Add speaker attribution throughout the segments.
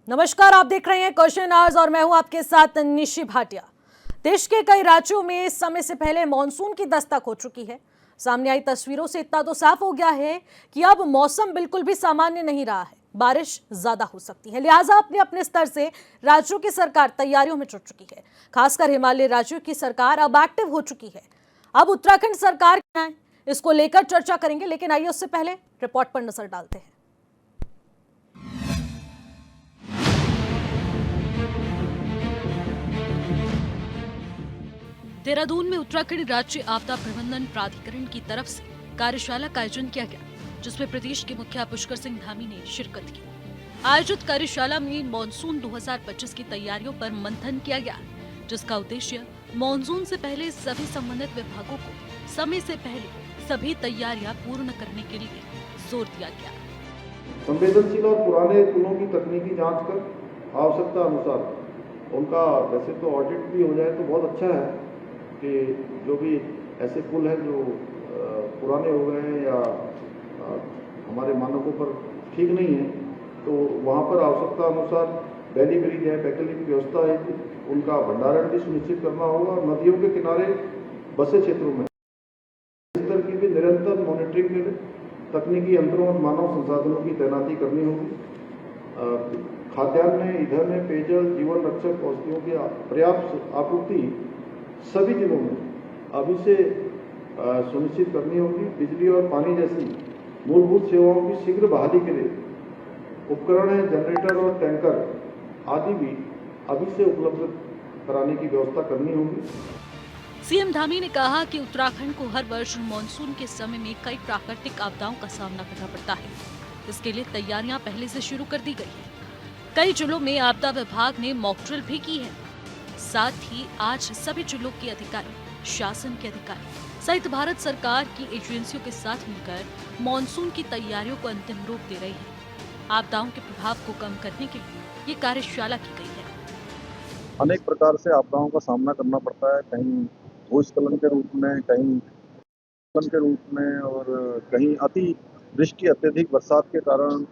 Speaker 1: नमस्कार, आप देख रहे हैं क्वेश्चन आवर्स और मैं हूं आपके साथ निशी भाटिया। देश के कई राज्यों में समय से पहले मानसून की दस्तक हो चुकी है। सामने आई तस्वीरों से इतना तो साफ हो गया है कि अब मौसम बिल्कुल भी सामान्य नहीं रहा है। बारिश ज्यादा हो सकती है, लिहाजा अपने अपने स्तर से राज्यों की सरकार तैयारियों में जुट चुकी है। खासकर हिमालय राज्यों की सरकार अब एक्टिव हो चुकी है। अब उत्तराखंड सरकार क्या है, इसको लेकर चर्चा करेंगे, लेकिन आइए उससे पहले रिपोर्ट पर नजर डालते हैं। देहरादून में उत्तराखंड राज्य आपदा प्रबंधन प्राधिकरण की तरफ से कार्यशाला का आयोजन किया गया, जिसमें प्रदेश के मुखिया पुष्कर सिंह धामी ने शिरकत की। आयोजित कार्यशाला में मानसून 2025 की तैयारियों पर मंथन किया गया, जिसका उद्देश्य मानसून से पहले सभी संबंधित विभागों को समय से पहले सभी तैयारियां पूर्ण करने के लिए जोर दिया गया।
Speaker 2: संवेदनशील और पुराने पुलों की तकनीकी जांच कर आवश्यकता अनुसार उनका वैसे तो ऑडिट भी हो जाए तो बहुत अच्छा है कि जो भी ऐसे पुल हैं जो पुराने हो गए हैं या हमारे मानकों पर ठीक नहीं है, तो वहाँ पर आवश्यकता अनुसार वैली ब्रिज है, वैकल्पिक व्यवस्था है, उनका भंडारण भी सुनिश्चित करना होगा। और नदियों के किनारे बसे क्षेत्रों में इस तरह की भी निरंतर मॉनिटरिंग के लिए तकनीकी यंत्रों और मानव संसाधनों की तैनाती करनी होगी। खाद्यान्न, ईंधन, पेयजल, जीवन रक्षक औषधियों की पर्याप्त आपूर्ति सभी जिलों में अभी से सुनिश्चित करनी होगी। बिजली और पानी जैसी मूलभूत सेवाओं की शीघ्र बहाली के लिए उपकरण, जनरेटर और टैंकर आदि भी अभी से उपलब्ध कराने की व्यवस्था करनी होगी।
Speaker 1: सीएम धामी ने कहा कि उत्तराखंड को हर वर्ष मानसून के समय में कई प्राकृतिक आपदाओं का सामना करना पड़ता है। इसके लिए तैयारियां पहले से शुरू कर दी गई है। कई जिलों में आपदा विभाग ने मॉक ड्रिल भी की है। साथ ही आज सभी जिलों के अधिकारी, शासन के अधिकारी सहित भारत सरकार की एजेंसियों के साथ मिलकर मानसून की तैयारियों को अंतिम रूप दे रही है। आपदाओं के प्रभाव को कम करने के लिए ये कार्यशाला की गई है।
Speaker 3: अनेक प्रकार से आपदाओं का सामना करना पड़ता है, कहीं भूस्खलन के रूप में, कहीं भूस्खलन के रूप में और कहीं अति वृष्टि, अत्यधिक बरसात के कारण।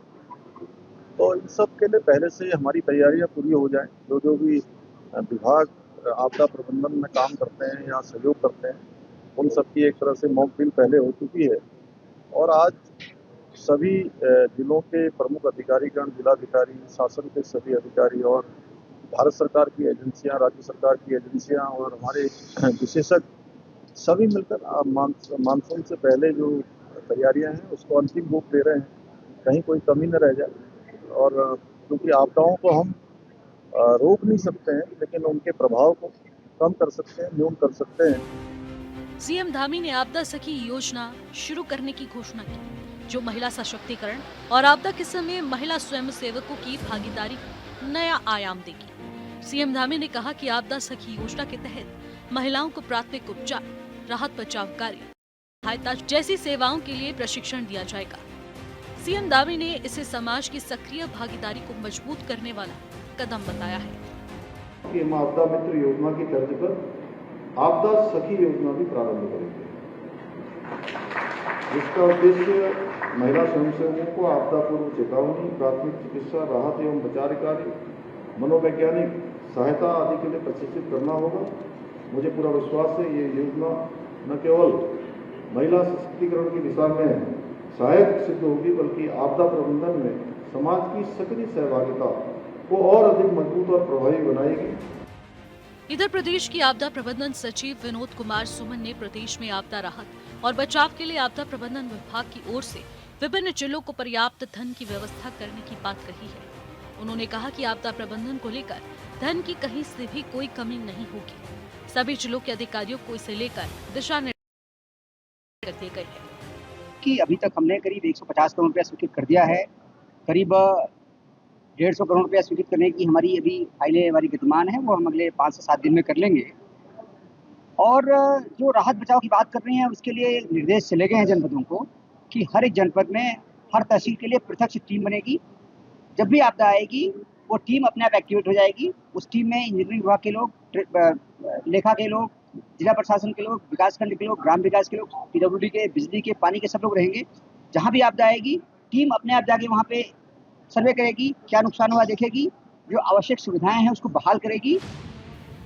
Speaker 3: तो इन सब के लिए पहले से हमारी तैयारियां पूरी हो जाएं। जो भी विभाग आपदा प्रबंधन में काम करते हैं या सहयोग करते हैं, उन सब की एक तरह से मॉक ड्रिल पहले हो चुकी है। और आज सभी जिलों के प्रमुख अधिकारीगण, जिलाधिकारी, शासन के सभी अधिकारी और भारत सरकार की एजेंसियां, राज्य सरकार की एजेंसियां और हमारे विशेषज्ञ सभी मिलकर मानसून से पहले जो तैयारियां हैं उसको अंतिम रूप दे रहे हैं, कहीं कोई कमी न रह जाए। और क्योंकि आपदाओं को हम रोक नहीं सकते हैं, लेकिन उनके प्रभाव को कम कर सकते हैं, न्यून कर सकते हैं।
Speaker 1: सीएम धामी ने आपदा सखी योजना शुरू करने की घोषणा की, जो महिला सशक्तिकरण और आपदा के समय महिला स्वयंसेवकों की भागीदारी को नया आयाम देगी। सीएम धामी ने कहा कि आपदा सखी योजना के तहत महिलाओं को प्राथमिक उपचार, राहत बचाव कार्य, सहायता जैसी सेवाओं के लिए प्रशिक्षण दिया जाएगा। सीएम धामी ने इसे समाज की सक्रिय भागीदारी को मजबूत करने वाला कदम बताया है।
Speaker 2: हम आपदा मित्र योजना की तर्ज पर आपदा सखी योजना भी प्रारंभ करेंगे। इसका उद्देश्य महिला स्वयंसेवकों को आपदा पूर्व चेतावनी, प्राथमिक चिकित्सा, राहत एवं बचाव कार्य, मनोवैज्ञानिक सहायता आदि के लिए प्रशिक्षित करना होगा। मुझे पूरा विश्वास है ये योजना न केवल महिला सशक्तिकरण की दिशा में सहायक सिद्ध होगी, बल्कि आपदा प्रबंधन में समाज की सक्रिय सहभागिता को और अधिक मजबूत और प्रभावी बनाएगी।
Speaker 1: इधर प्रदेश की आपदा प्रबंधन सचिव विनोद कुमार सुमन ने प्रदेश में आपदा राहत और बचाव के लिए आपदा प्रबंधन विभाग की ओर से विभिन्न जिलों को पर्याप्त धन की व्यवस्था करने की बात कही है। उन्होंने कहा कि आपदा प्रबंधन को लेकर धन की कहीं से भी कोई कमी नहीं होगी। सभी जिलों के अधिकारियों को इसे लेकर दिशा निर्देश दिए गए हैं
Speaker 4: कि अभी तक हमने करीब 150 करोड़ रुपया स्वीकृत कर दिया है। करीब 150 करोड़ रुपया स्वीकृत करने की हमारी अभी फाइलें हमारी विद्यमान है, वो हम अगले 5 से 7 दिन में कर लेंगे। और जो राहत बचाव की बात कर रहे हैं, उसके लिए निर्देश चले गए हैं जनपदों को कि हर एक जनपद में हर तहसील के लिए पृथक टीम बनेगी। जब भी आपदा आएगी वो टीम अपने आप एक्टिवेट हो जाएगी। उस टीम में इंजीनियरिंग विभाग के लोग, लेखा के लोग, जिला प्रशासन के लोग, विकासखंड के लोग, ग्राम विकास के लोग, पीडब्ल्यूडी के, बिजली के, पानी के सब लोग रहेंगे। जहाँ भी आपदा आएगी टीम अपने आप जाके वहाँ पे सर्वे करेगी, क्या नुकसान हुआ देखेगी जो आवश्यक सुविधाएं हैं उसको बहाल करेगी।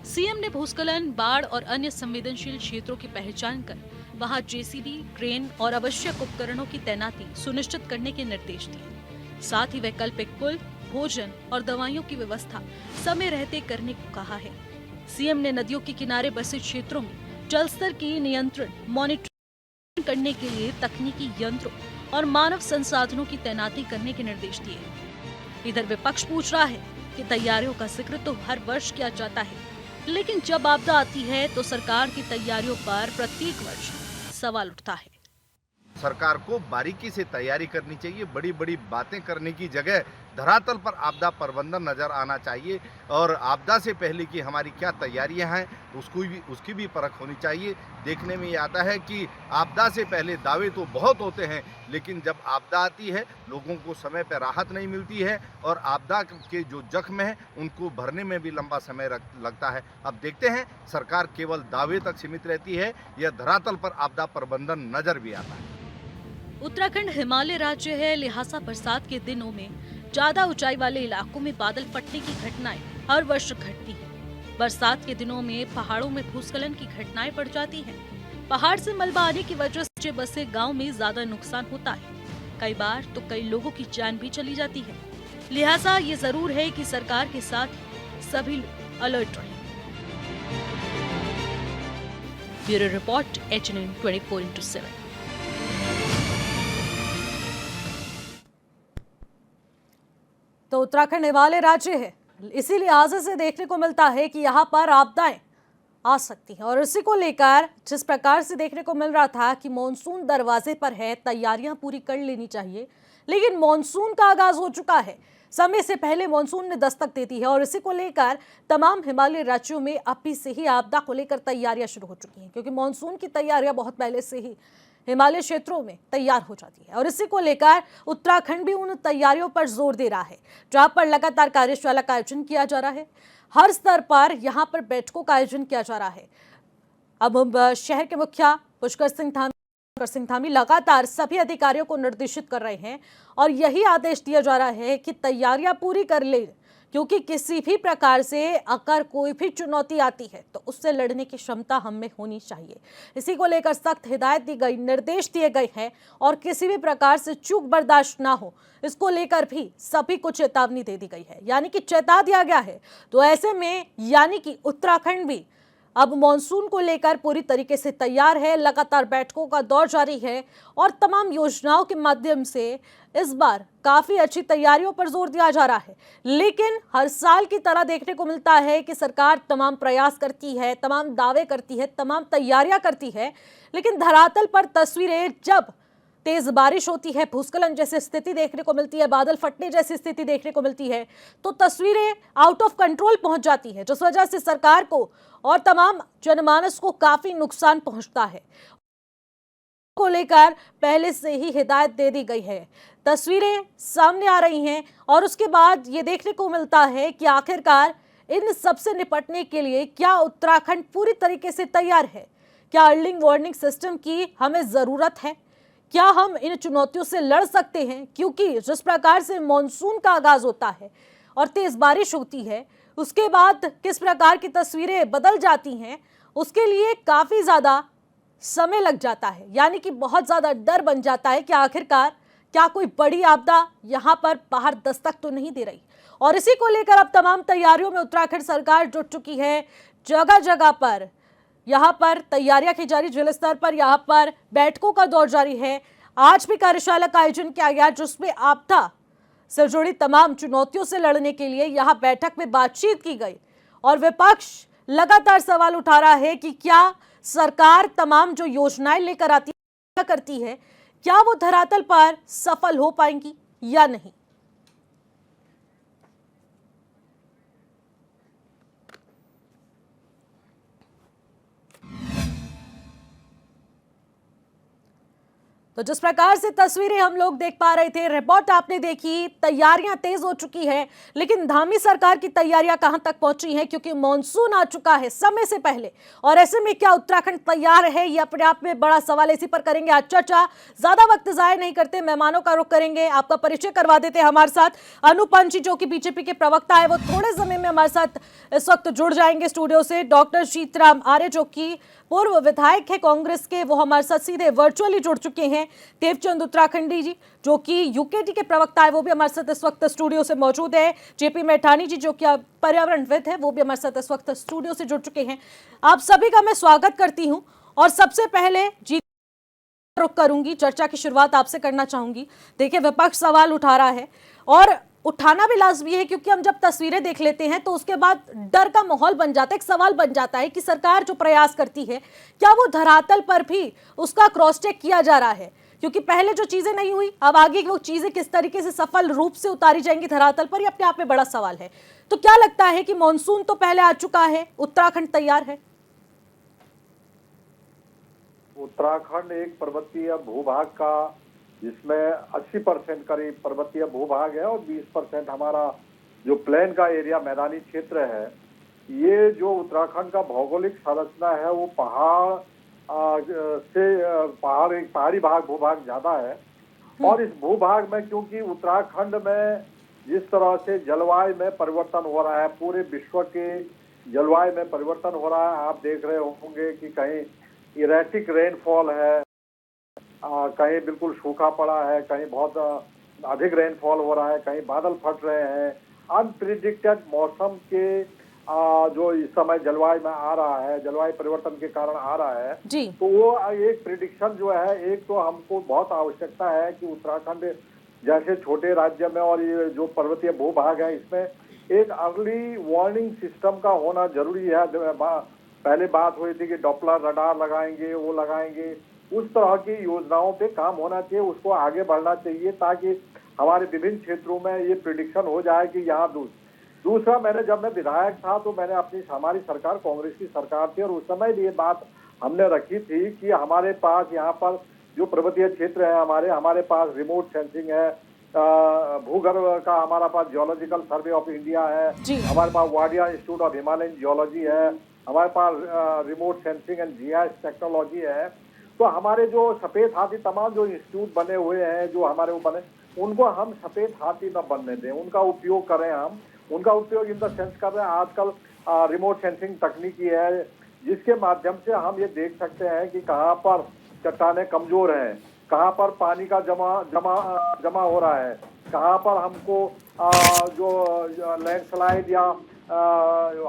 Speaker 1: सीएम ने भूस्खलन, बाढ़ और अन्य संवेदनशील क्षेत्रों की पहचान कर वहां जेसीबी, क्रेन और आवश्यक उपकरणों की तैनाती सुनिश्चित करने के निर्देश दिए। साथ ही वैकल्पिक पुल, भोजन और दवाइयों की व्यवस्था समय रहते करने को कहा है। सीएम ने नदियों के किनारे बसे क्षेत्रों में जल स्तर की नियंत्रण, मॉनिटरिंग करने के लिए तकनीकी यंत्रों और मानव संसाधनों की तैनाती करने के निर्देश दिए। इधर विपक्ष पूछ रहा है कि तैयारियों का जिक्र तो हर वर्ष किया जाता है, लेकिन जब आपदा आती है तो सरकार की तैयारियों पर प्रत्येक वर्ष सवाल उठता है।
Speaker 5: सरकार को बारीकी से तैयारी करनी चाहिए। बड़ी बड़ी बातें करने की जगह धरातल पर आपदा प्रबंधन नजर आना चाहिए और आपदा से पहले की हमारी क्या तैयारियां हैं उसकी भी परख होनी चाहिए। देखने में ये आता है कि आपदा से पहले दावे तो बहुत होते हैं, लेकिन जब आपदा आती है लोगों को समय पर राहत नहीं मिलती है और आपदा के जो जख्म हैं उनको भरने में भी लंबा समय लगता है। अब देखते हैं सरकार केवल दावे तक सीमित रहती है या धरातल पर आपदा प्रबंधन नजर भी आता है।
Speaker 1: उत्तराखंड हिमालय राज्य है, लिहाजा बरसात के दिनों में ज्यादा ऊंचाई वाले इलाकों में बादल फटने की घटनाएं हर वर्ष घटती हैं। बरसात के दिनों में पहाड़ों में भूस्खलन की घटनाएं बढ़ जाती हैं। पहाड़ से मलबा आने की वजह से बसे गांव में ज्यादा नुकसान होता है। कई बार तो कई लोगों की जान भी चली जाती है। लिहाजा ये जरूर है कि सरकार के साथ सभी लोग अलर्ट रहें। Bureau report, HNN 24/7। तो उत्तराखंड हिमालय राज्य है, इसी लिहाजे से देखने को मिलता है कि यहाँ पर आपदाएं आ सकती हैं और इसी को लेकर जिस प्रकार से देखने को मिल रहा था कि मॉनसून दरवाजे पर है, तैयारियां पूरी कर लेनी चाहिए, लेकिन मॉनसून का आगाज हो चुका है। समय से पहले मॉनसून ने दस्तक दे दी है और इसी को लेकर तमाम हिमालय राज्यों में अभी से ही आपदा को लेकर तैयारियां शुरू हो चुकी हैं, क्योंकि मॉनसून की तैयारियां बहुत पहले से ही हिमालय क्षेत्रों में तैयार हो जाती है और इसी को लेकर उत्तराखंड भी उन तैयारियों पर जोर दे रहा है, जहां पर लगातार कार्यशाला का आयोजन किया जा रहा है। हर स्तर पर यहां पर बैठकों का आयोजन किया जा रहा है। अब शहर के मुखिया पुष्कर सिंह धामी लगातार सभी अधिकारियों को निर्देशित कर रहे हैं और यही आदेश दिया जा रहा है कि तैयारियां पूरी कर ले, क्योंकि किसी भी प्रकार से अगर कोई भी चुनौती आती है तो उससे लड़ने की क्षमता हम में होनी चाहिए। इसी को लेकर सख्त हिदायत दी गई, निर्देश दिए गए हैं और किसी भी प्रकार से चूक बर्दाश्त ना हो, इसको लेकर भी सभी को चेतावनी दे दी गई है, यानी कि चेता दिया गया है। तो ऐसे में यानी कि उत्तराखंड भी अब मॉनसून को लेकर पूरी तरीके से तैयार है। लगातार बैठकों का दौर जारी है और तमाम योजनाओं के माध्यम से इस बार काफी अच्छी तैयारियों पर जोर दिया जा रहा है। लेकिन हर साल की तरह देखने को मिलता है कि सरकार तमाम प्रयास करती है, तमाम दावे करती है, तमाम तैयारियां करती है, लेकिन धरातल पर तस्वीरें जब तेज बारिश होती है, भूस्खलन जैसी स्थिति देखने को मिलती है, बादल फटने जैसी स्थिति देखने को मिलती है, तो तस्वीरें आउट ऑफ कंट्रोल पहुंच जाती है, जिस वजह से सरकार को और तमाम जनमानस को काफी नुकसान पहुंचता है। को लेकर पहले से ही हिदायत दे दी गई है। तस्वीरें सामने आ रही हैं और उसके बाद ये देखने को मिलता है कि आखिरकार इन सबसे निपटने के लिए क्या उत्तराखंड पूरी तरीके से तैयार है। क्या अर्लिंग वार्निंग सिस्टम की हमें जरूरत है? क्या हम इन चुनौतियों से लड़ सकते हैं? क्योंकि जिस प्रकार से मॉनसून का आगाज होता है और तेज बारिश होती है, उसके बाद किस प्रकार की तस्वीरें बदल जाती हैं, उसके लिए काफी ज्यादा समय लग जाता है, यानी कि बहुत ज्यादा डर बन जाता है कि आखिरकार क्या कोई बड़ी आपदा यहां पर बाहर दस्तक तो नहीं दे रही। और इसी को लेकर अब तमाम तैयारियों में उत्तराखंड सरकार जुट चुकी है। जगह जगह पर यहाँ पर तैयारियां की जा रही, जिला स्तर पर यहाँ पर बैठकों का दौर जारी है। आज भी कार्यशाला का आयोजन किया गया, जिसमें आपदा से जुड़ी तमाम चुनौतियों से लड़ने के लिए यहाँ बैठक में बातचीत की गई और विपक्ष लगातार सवाल उठा रहा है कि क्या सरकार तमाम जो योजनाएं लेकर आती करती है, क्या वो धरातल पर सफल हो पाएंगी या नहीं। तो जिस प्रकार से तस्वीरें हम लोग देख पा रहे थे, रिपोर्ट आपने देखी, तैयारियां तेज हो चुकी है, लेकिन धामी सरकार की तैयारियां कहां तक पहुंची हैं, क्योंकि मॉनसून आ चुका है समय से पहले। और ऐसे में क्या उत्तराखंड तैयार है, ये अपने आप में बड़ा सवाल। इसी पर करेंगे आज चर्चा। ज्यादा वक्त जाया नहीं करते, मेहमानों का रुख करेंगे। आपका परिचय करवा देते हैं हमारे साथ। अनुपम जी, जो कि बीजेपी के प्रवक्ता है, वो थोड़े समय में हमारे साथ इस वक्त जुड़ जाएंगे स्टूडियो से। डॉक्टर शीतराम आर्य, जो कि पूर्व विधायक है कांग्रेस के, वो हमारे साथ सीधे वर्चुअली जुड़ चुके हैं। देवचंद उत्तराखंडी जी, जो कि यूकेटी के प्रवक्ता है, वो भी हमारे साथ इस वक्त स्टूडियो से मौजूद है। जेपी मेठानी जी, जो कि पर्यावरणविद है, वो भी हमारे साथ इस वक्त स्टूडियो से जुड़ चुके हैं। आप सभी का मैं स्वागत करती हूं। और सबसे पहले जी रुक करूंगी, चर्चा की शुरुआत आपसे करना चाहूंगी। देखिए, विपक्ष सवाल उठा रहा है और उठाना भी लाजमी है, क्योंकि हम जब तस्वीरें देख लेते हैं तो उसके बाद डर का माहौल बन जाता है। एक सवाल बन जाता है कि सरकार जो प्रयास करती है, क्या वो धरातल पर भी उसका क्रॉस चेक किया जा रहा है? क्योंकि पहले जो चीजें नहीं हुई, अब आगे वो चीजें किस तरीके से सफल रूप से उतारी जाएंगी धरातल पर, ये अपने आप में बड़ा सवाल है। तो क्या लगता है कि मॉनसून तो पहले आ चुका है, उत्तराखंड तैयार है?
Speaker 6: उत्तराखंड एक पर्वतीय भूभाग का, जिसमें 80% करीब पर्वतीय भूभाग है और 20% हमारा जो प्लेन का एरिया, मैदानी क्षेत्र है। ये जो उत्तराखंड का भौगोलिक संरचना है, वो एक पहाड़ी भूभाग ज्यादा है। और इस भूभाग में, क्योंकि उत्तराखंड में जिस तरह से जलवायु में परिवर्तन हो रहा है, पूरे विश्व के जलवायु में परिवर्तन हो रहा है। आप देख रहे होंगे कि कहीं इरेटिक रेनफॉल है, कहीं बिल्कुल सूखा पड़ा है, कहीं बहुत अधिक रेनफॉल हो रहा है, कहीं बादल फट रहे हैं। अनप्रिडिक्टेड मौसम के जो इस समय जलवायु में आ रहा है, जलवायु परिवर्तन के कारण आ रहा है
Speaker 1: जी।
Speaker 6: तो वो एक प्रिडिक्शन जो है, एक तो हमको बहुत आवश्यकता है कि उत्तराखंड जैसे छोटे राज्य में और ये जो पर्वतीय भूभाग है, इसमें एक अर्ली वार्निंग सिस्टम का होना जरूरी है। पहले बात हुई थी कि डॉपलर रडार लगाएंगे, वो लगाएंगे, उस तरह की योजनाओं पे काम होना चाहिए, उसको आगे बढ़ना चाहिए, ताकि हमारे विभिन्न क्षेत्रों में ये प्रिडिक्शन हो जाए कि यहाँ दूसरा, जब मैं विधायक था तो मैंने हमारी सरकार कांग्रेस की सरकार थी, और उस समय भी ये बात हमने रखी थी कि हमारे पास यहाँ पर जो पर्वतीय क्षेत्र है, हमारे पास रिमोट सेंसिंग है, भूगर्भ का हमारा पास जियोलॉजिकल सर्वे ऑफ इंडिया है, हमारे पास Wadia institute of Himalayan geology है, हमारे पास remote sensing and GIS technology है। तो हमारे जो सफेद हाथी तमाम जो इंस्टीट्यूट बने हुए हैं, जो हमारे वो बने, उनको हम सफेद हाथी न बनने दें, उनका उपयोग करें। हम उनका उपयोग इन द सेंस कर रहे हैं। आजकल रिमोट सेंसिंग तकनीकी है, जिसके माध्यम से हम ये देख सकते हैं कि कहाँ पर चट्टानें कमजोर हैं, कहाँ पर पानी का जमा हो रहा है, कहाँ पर हमको जो लैंडस्लाइड या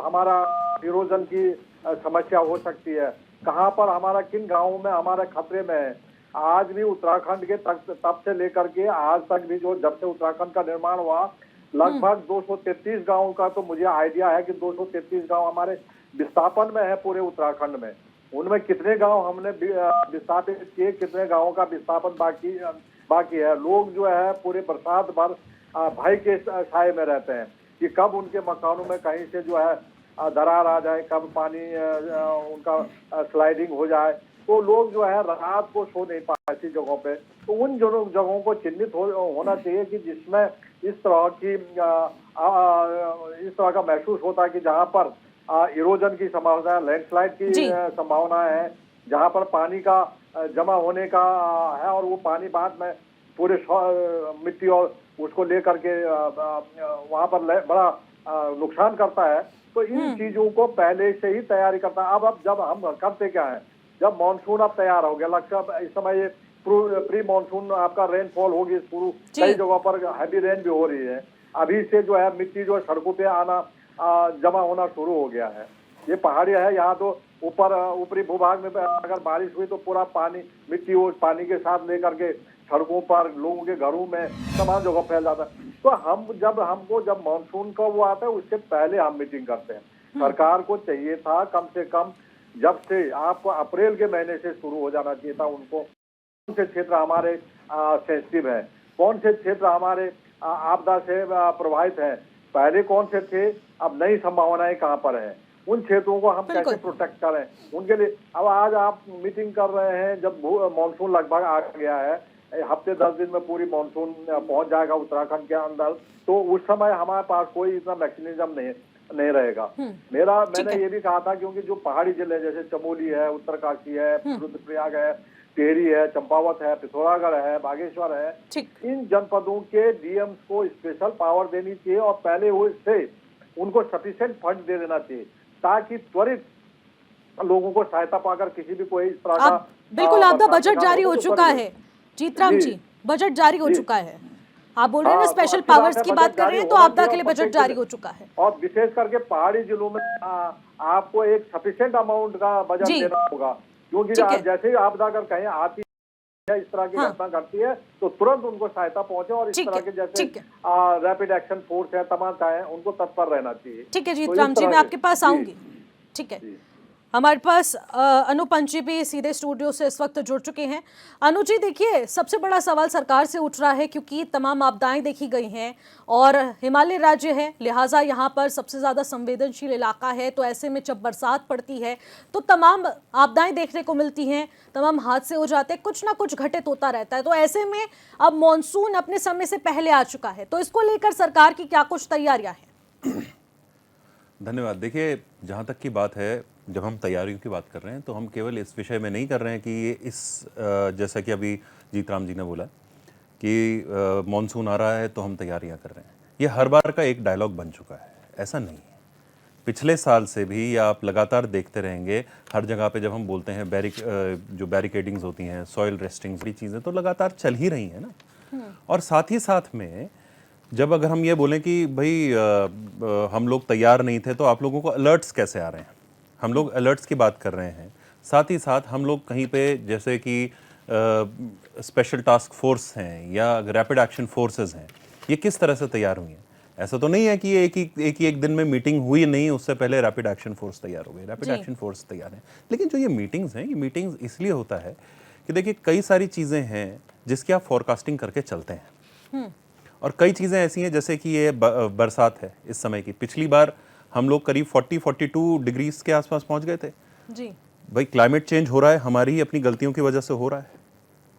Speaker 6: हमारा इरोजन की समस्या हो सकती है, कहाँ पर हमारा किन गांवों में हमारा खतरे में है। आज भी उत्तराखंड के तब से लेकर के आज तक भी, जो जब से उत्तराखंड का निर्माण हुआ, लगभग 233 गांवों का तो मुझे आइडिया है कि 233 गांव हमारे विस्थापन में है पूरे उत्तराखंड में। उनमें कितने गांव हमने विस्थापित किए, कितने गांवों का विस्थापन बाकी है। लोग जो है पूरे बरसात भर भय के साए में रहते हैं कि कब उनके मकानों में कहीं से जो है दरार आ जाए, कब पानी उनका स्लाइडिंग हो जाए। तो लोग जो है रात को सो नहीं पाए ऐसी जगहों पे। तो उन जगहों को चिन्हित होना चाहिए कि जिसमें इस तरह का महसूस होता है कि जहाँ पर इरोजन की संभावना है, लैंडस्लाइड की संभावना है, जहाँ पर पानी का जमा होने का है, और वो पानी बाद में पूरे मिट्टी और उसको लेकर के वहाँ पर बड़ा नुकसान करता है। तो इन चीजों को पहले से ही तैयारी करता है। अब जब हम करते क्या है, जब मानसून अब तैयार हो गया, लगता है इस समय ये प्री मानसून आपका रेनफॉल होगी शुरू, कई जगहों पर हैवी रेन भी हो रही है। अभी से जो है मिट्टी जो सड़कों पे आना जमा होना शुरू हो गया है। ये पहाड़ी है, यहाँ तो ऊपरी भूभाग में अगर बारिश हुई तो पूरा पानी, मिट्टी वो पानी के साथ लेकर के सड़कों पर, लोगों के घरों में, तमाम जगह फैल जाता है। तो जब मानसून का वो आता है, उससे पहले हम मीटिंग करते हैं। सरकार को चाहिए था कम से कम, जब से आपको अप्रैल के महीने से शुरू हो जाना चाहिए था, उनको कौन से क्षेत्र हमारे सेंसिटिव है, कौन से क्षेत्र हमारे आपदा से प्रभावित हैं, पहले कौन से थे, अब नई संभावनाएं कहाँ पर है। उन क्षेत्रों को हम कैसे
Speaker 1: बिल्कुल।
Speaker 6: प्रोटेक्ट करें उनके लिए। अब आज आप मीटिंग कर रहे हैं, जब मानसून लगभग आ गया है, हफ्ते 10 दिन में पूरी मानसून पहुंच जाएगा उत्तराखंड के अंदर, तो उस समय हमारे पास कोई इतना मैकेनिज्म नहीं रहेगा। मैंने ये भी कहा था, क्योंकि जो पहाड़ी जिले जैसे चमोली है, उत्तरकाशी है, रुद्रप्रयाग है, टिहरी है, चंपावत है, पिथौरागढ़ है, बागेश्वर है, इन जनपदों के डीएम्स को स्पेशल पावर देनी चाहिए और पहले से उनको सफिशिएंट फंड दे देना चाहिए, ताकि त्वरित लोगों को सहायता पाकर किसी भी कोई इस तरह का
Speaker 1: बिल्कुल आपका बजट जारी हो चुका है जीतराम जी, बजट जारी हो चुका है। आप बोल रहे हैं ना स्पेशल पावर्स की बात कर रहे हैं, तो आपदा के लिए बजट जारी हो चुका है
Speaker 6: और विशेष करके पहाड़ी जिलों में आपको एक सफिशिएंट अमाउंट का बजट देना होगा, क्योंकि जैसे ही आपदा अगर कहीं आती है, इस तरह की घटना घटती है, तो तुरंत उनको सहायता पहुंचे और इस तरह के जैसे रैपिड एक्शन फोर्स है, तमाम है, उनको तत्पर रहना चाहिए।
Speaker 1: ठीक है जीतराम जी, मैं आपके पास आऊंगी। ठीक है, हमारे पास अनुपम जी भी सीधे स्टूडियो से इस वक्त जुड़ चुके हैं। अनु जी, देखिए सबसे बड़ा सवाल सरकार से उठ रहा है, क्योंकि तमाम आपदाएं देखी गई हैं और हिमालय राज्य है, लिहाजा यहाँ पर सबसे ज़्यादा संवेदनशील इलाका है, तो ऐसे में जब बरसात पड़ती है तो तमाम आपदाएं देखने को मिलती हैं, तमाम हादसे हो जाते हैं, कुछ ना कुछ घटित होता रहता है। तो ऐसे में अब मॉनसून अपने समय से पहले आ चुका है, तो इसको लेकर सरकार की क्या कुछ तैयारियाँ हैं?
Speaker 7: धन्यवाद। देखिए, जहाँ तक की बात है, जब हम तैयारियों की बात कर रहे हैं तो हम केवल इस विषय में नहीं कर रहे हैं कि ये जैसा कि अभी जीतराम जी ने बोला कि मॉनसून आ रहा है तो हम तैयारियां कर रहे हैं। ये हर बार का एक डायलॉग बन चुका है, ऐसा नहीं है। पिछले साल से भी या आप लगातार देखते रहेंगे, हर जगह पे जब हम बोलते हैं जो बैरिकेडिंग्स होती हैं, सॉइल रेस्टिंग्स की चीज़ें तो लगातार चल ही रही हैं ना। और साथ ही साथ में जब अगर हम ये बोलें कि भाई हम लोग तैयार नहीं थे, तो आप लोगों को अलर्ट्स कैसे आ रहे हैं? हम लोग अलर्ट्स की बात कर रहे हैं, साथ ही साथ हम लोग कहीं पे जैसे कि स्पेशल टास्क फोर्स हैं या रैपिड एक्शन फोर्सेस हैं, ये किस तरह से तैयार हुई हैं? ऐसा तो नहीं है कि एक दिन में मीटिंग हुई नहीं, उससे पहले रैपिड एक्शन फोर्स तैयार हो गए। रैपिड एक्शन फोर्स तैयार है, लेकिन जो ये मीटिंग्स हैं, ये मीटिंग्स इसलिए होता है कि देखिए कई सारी चीज़ें हैं जिसकी आप फॉरकास्टिंग करके चलते हैं, और कई चीज़ें ऐसी हैं जैसे कि ये बरसात है इस समय की। पिछली बार हम लोग करीब 40-42 डिग्रीज के आसपास पहुंच गए थे
Speaker 1: जी। भाई
Speaker 7: क्लाइमेट चेंज हो रहा है, हमारी ही अपनी गलतियों की वजह से हो रहा है,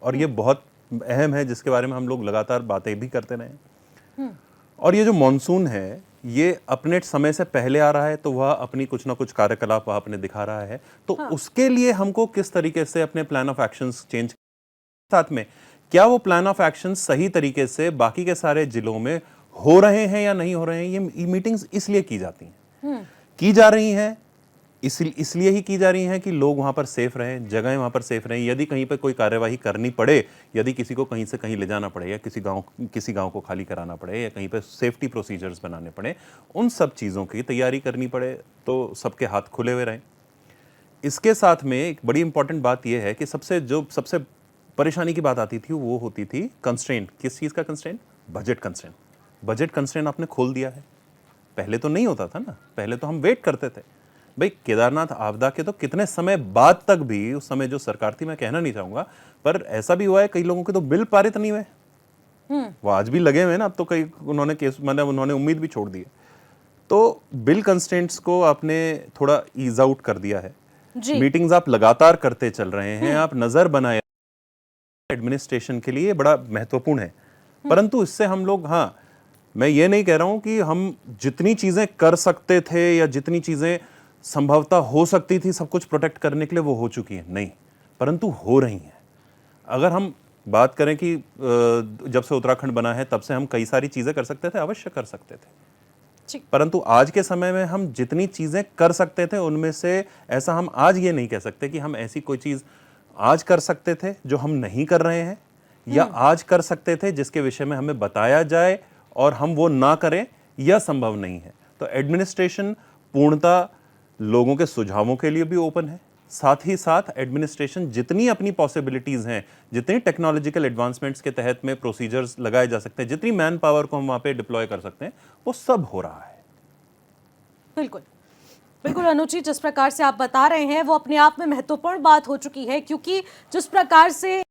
Speaker 7: और ये बहुत अहम है जिसके बारे में हम लोग लगातार बातें भी करते रहे। और ये जो मॉनसून है, ये अपने समय से पहले आ रहा है, तो वह अपनी कुछ ना कुछ कार्यकलाप वह अपने दिखा रहा है। तो उसके लिए हमको किस तरीके से अपने प्लान ऑफ एक्शंस चेंज, साथ में क्या वो प्लान ऑफ एक्शन सही तरीके से बाकी के सारे जिलों में हो रहे हैं या नहीं हो रहे हैं, ये मीटिंग्स इसलिए की जाती हैं, की जा रही हैं इसलिए ही की जा रही हैं कि लोग वहां पर सेफ रहें, जगहें वहां पर सेफ रहें। यदि कहीं पर कोई कार्यवाही करनी पड़े, यदि किसी को कहीं से कहीं ले जाना पड़े, या किसी गांव को खाली कराना पड़े, या कहीं पर सेफ्टी प्रोसीजर्स बनाने पड़े, उन सब चीज़ों की तैयारी करनी पड़े, तो सबके हाथ खुले हुए रहें। इसके साथ में एक बड़ी इंपॉर्टेंट बात यह है कि सबसे परेशानी की बात आती थी, वो होती थी कंस्ट्रेंट। किस चीज़ का constraint? Budget constraint. Budget constraint आपने खोल दिया है। पहले तो नहीं होता था ना, पहले तो हम वेट करते थे। भाई केदारनाथ आपदा के तो कितने समय बाद तक भी, उस समय जो सरकार थी, मैं कहना नहीं चाहूँगा, पर ऐसा भी हुआ है कई लोगों के तो बिल पारित नहीं हुए, वो आज भी लगे हुए हैं ना। अब तो कई उन्होंने उम्मीद भी छोड़ दी है। तो बिल कंस्ट्रेंट्स को आपने थोड़ा ईज आउट कर दिया है। मीटिंग्स आप लगातार करते चल रहे हैं, आप नज़र बनाए, एडमिनिस्ट्रेशन के लिए बड़ा महत्वपूर्ण है। परंतु इससे हम लोग, हाँ, मैं ये नहीं कह रहा हूं कि हम जितनी चीज़ें कर सकते थे या जितनी चीज़ें संभवतः हो सकती थी सब कुछ प्रोटेक्ट करने के लिए, वो हो चुकी हैं, नहीं, परंतु हो रही हैं। अगर हम बात करें कि जब से उत्तराखंड बना है तब से हम कई सारी चीज़ें कर सकते थे, अवश्य कर सकते थे, परंतु आज के समय में हम जितनी चीज़ें कर सकते थे उनमें से ऐसा हम आज ये नहीं कह सकते कि हम ऐसी कोई चीज़ आज कर सकते थे जो हम नहीं कर रहे हैं, या आज कर सकते थे जिसके विषय में हमें बताया जाए और हम वो ना करें, यह संभव नहीं है। तो एडमिनिस्ट्रेशन पूर्णतः लोगों के सुझावों के लिए भी ओपन है। साथ ही साथ एडमिनिस्ट्रेशन जितनी अपनी पॉसिबिलिटीज हैं, जितनी टेक्नोलॉजिकल एडवांसमेंट्स के तहत में प्रोसीजर्स लगाए जा सकते हैं, जितनी मैन पावर को हम वहां पे डिप्लॉय कर सकते हैं, वो सब हो रहा है।
Speaker 1: बिल्कुल बिल्कुल अनुचित, जिस प्रकार से आप बता रहे हैं वो अपने आप में महत्वपूर्ण बात हो चुकी है, क्योंकि जिस प्रकार से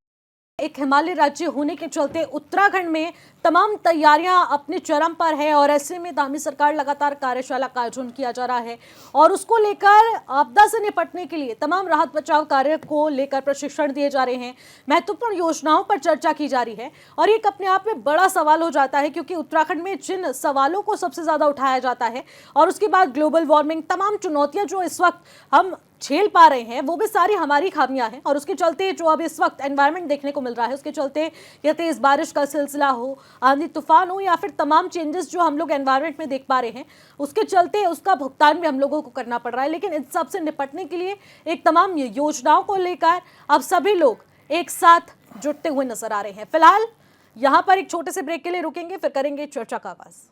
Speaker 1: एक हिमालय राज्य होने के चलते उत्तराखंड में तमाम तैयारियां अपने चरम पर है और ऐसे में दामी सरकार लगातार कार्यशाला का आयोजन किया जा रहा है और उसको लेकर आपदा से निपटने के लिए तमाम राहत बचाव कार्य को लेकर प्रशिक्षण दिए जा रहे हैं, महत्वपूर्ण योजनाओं पर चर्चा की जा रही है। और एक अपने आप में बड़ा सवाल हो जाता है क्योंकि उत्तराखंड में जिन सवालों को सबसे ज्यादा उठाया जाता है और उसके बाद ग्लोबल वार्मिंग, तमाम चुनौतियां जो इस वक्त हम झेल पा रहे हैं वो भी सारी हमारी खामियां हैं। और उसके चलते जो अब इस वक्त एनवायरनमेंट देखने को मिल रहा है, उसके चलते या तेज बारिश का सिलसिला हो, आंधी तूफान हो या फिर तमाम चेंजेस जो हम लोग एनवायरनमेंट में देख पा रहे हैं, उसके चलते उसका भुगतान भी हम लोगों को करना पड़ रहा है। लेकिन इन सब से निपटने के लिए एक तमाम योजनाओं को लेकर अब सभी लोग एक साथ जुटते हुए नजर आ रहे हैं। फिलहाल यहां पर एक छोटे से ब्रेक के लिए रुकेंगे, फिर करेंगे चर्चा का आगाज।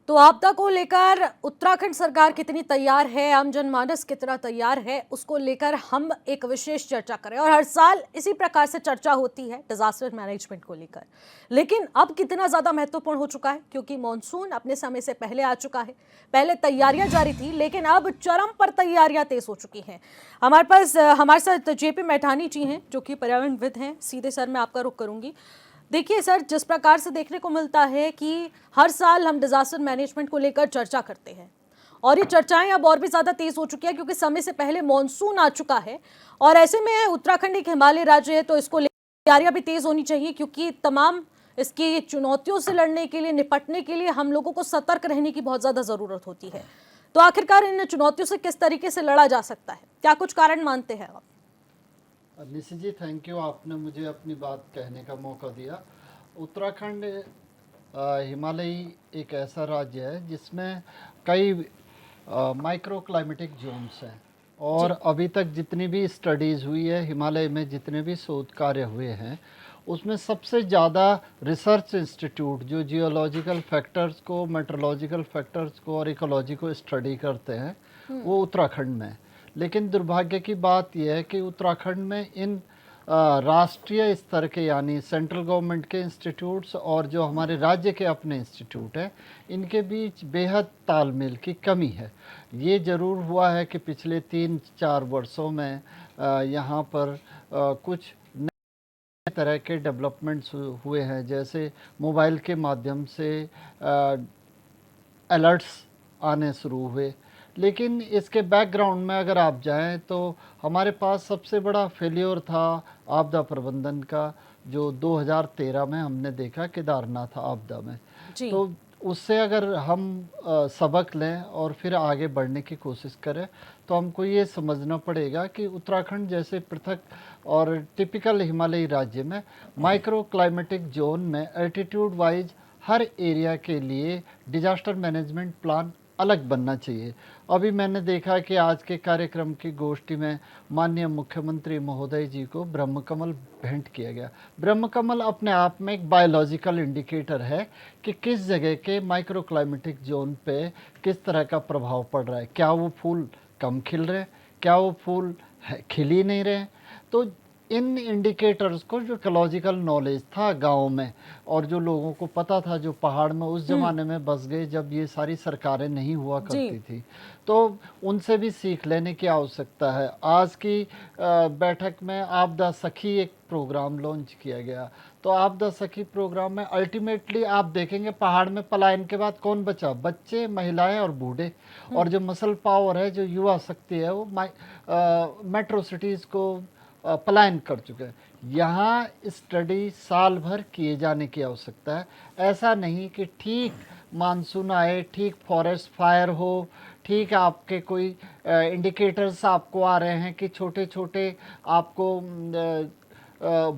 Speaker 1: तो आपदा को लेकर उत्तराखंड सरकार कितनी तैयार है, आम जनमानस कितना तैयार है, उसको लेकर हम एक विशेष चर्चा करें। और हर साल इसी प्रकार से चर्चा होती है डिजास्टर मैनेजमेंट को लेकर, लेकिन अब कितना ज्यादा महत्वपूर्ण हो चुका है क्योंकि मॉनसून अपने समय से पहले आ चुका है। पहले तैयारियां जारी थी लेकिन अब चरम पर तैयारियां तेज हो चुकी हैं। हमारे साथ जेपी मैठानी जी हैं जो कि पर्यावरणविद हैं। सीधे सर मैं आपका रुख करूंगी। देखिए सर, जिस प्रकार से देखने को मिलता है कि हर साल हम डिजास्टर मैनेजमेंट को लेकर चर्चा करते हैं और ये चर्चाएं अब और भी ज़्यादा तेज़ हो चुकी है क्योंकि समय से पहले मॉनसून आ चुका है और ऐसे में उत्तराखंड एक हिमालय राज्य है तो इसको लेकर तैयारियां भी तेज़ होनी चाहिए क्योंकि तमाम इसकी चुनौतियों से लड़ने के लिए, निपटने के लिए हम लोगों को सतर्क रहने की बहुत ज़्यादा ज़रूरत होती है। तो आखिरकार इन चुनौतियों से किस तरीके से लड़ा जा सकता है, क्या कुछ कारण मानते हैं आप?
Speaker 8: निशि जी, थैंक यू, आपने मुझे अपनी बात कहने का मौका दिया। उत्तराखंड हिमालयी एक ऐसा राज्य है जिसमें कई माइक्रो क्लाइमेटिक जोन्स हैं और अभी तक जितनी भी स्टडीज़ हुई है हिमालय में, जितने भी शोध कार्य हुए हैं, उसमें सबसे ज़्यादा रिसर्च इंस्टीट्यूट जो जियोलॉजिकल फैक्टर्स को, मेट्रोलॉजिकल फैक्टर्स को और इकोलॉजी को स्टडी करते हैं वो उत्तराखंड में। लेकिन दुर्भाग्य की बात यह है कि उत्तराखंड में इन राष्ट्रीय स्तर के यानी सेंट्रल गवर्नमेंट के इंस्टीट्यूट्स और जो हमारे राज्य के अपने इंस्टीट्यूट हैं, इनके बीच बेहद तालमेल की कमी है। ये ज़रूर हुआ है कि पिछले 3-4 वर्षों में यहाँ पर कुछ नए तरह के डेवलपमेंट्स हुए हैं, जैसे मोबाइल के माध्यम से अलर्ट्स आने शुरू हुए। लेकिन इसके बैकग्राउंड में अगर आप जाएं तो हमारे पास सबसे बड़ा फेलियर था आपदा प्रबंधन का, जो 2013 में हमने देखा केदारनाथ आपदा में। तो उससे अगर हम सबक लें और फिर आगे बढ़ने की कोशिश करें तो हमको ये समझना पड़ेगा कि उत्तराखंड जैसे पृथक और टिपिकल हिमालयी राज्य में माइक्रो क्लाइमेटिक जोन में एल्टीट्यूड वाइज हर एरिया के लिए डिजास्टर मैनेजमेंट प्लान अलग बनना चाहिए। अभी मैंने देखा कि आज के कार्यक्रम की गोष्ठी में माननीय मुख्यमंत्री महोदय जी को ब्रह्मकमल भेंट किया गया। ब्रह्मकमल अपने आप में एक बायोलॉजिकल इंडिकेटर है कि किस जगह के माइक्रो क्लाइमेटिक जोन पे किस तरह का प्रभाव पड़ रहा है। क्या वो फूल कम खिल रहे हैं, क्या वो फूल खिल ही नहीं रहे। तो इन इंडिकेटर्स को जो इकोलॉजिकल नॉलेज था गाँव में और जो लोगों को पता था, जो पहाड़ में उस ज़माने में बस गए जब ये सारी सरकारें नहीं हुआ करती थी, तो उनसे भी सीख लेने की आवश्यकता है। आज की बैठक में आपदा सखी एक प्रोग्राम लॉन्च किया गया। तो आपदा सखी प्रोग्राम में अल्टीमेटली आप देखेंगे पहाड़ में पलायन के बाद कौन बचा? बच्चे, महिलाएं और बूढ़े। और जो मसल पावर है, जो युवा शक्ति है, वो मेट्रो सिटीज़ को पलायन कर चुके हैं। यहाँ स्टडी साल भर किए जाने की आवश्यकता है। ऐसा नहीं कि ठीक मानसून आए, ठीक फॉरेस्ट फायर हो, ठीक आपके कोई इंडिकेटर्स आपको आ रहे हैं कि छोटे छोटे आपको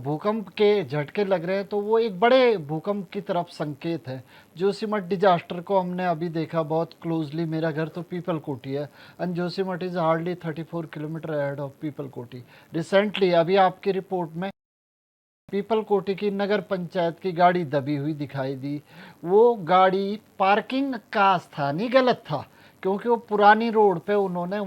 Speaker 8: भूकंप के झटके लग रहे हैं, तो वो एक बड़े भूकंप की तरफ संकेत है। जोशीमठ डिजास्टर को हमने अभी देखा बहुत क्लोजली। मेरा घर तो पीपल कोटी है and Joshimath is hardly 34 kilometre ahead of people कोटी। रिसेंटली अभी आपकी रिपोर्ट में पीपल कोटी की नगर पंचायत की गाड़ी दबी हुई दिखाई दी। वो गाड़ी पार्किंग का स्थान ही गलत था क्योंकि वो पुरानी रोड पे उन्होंने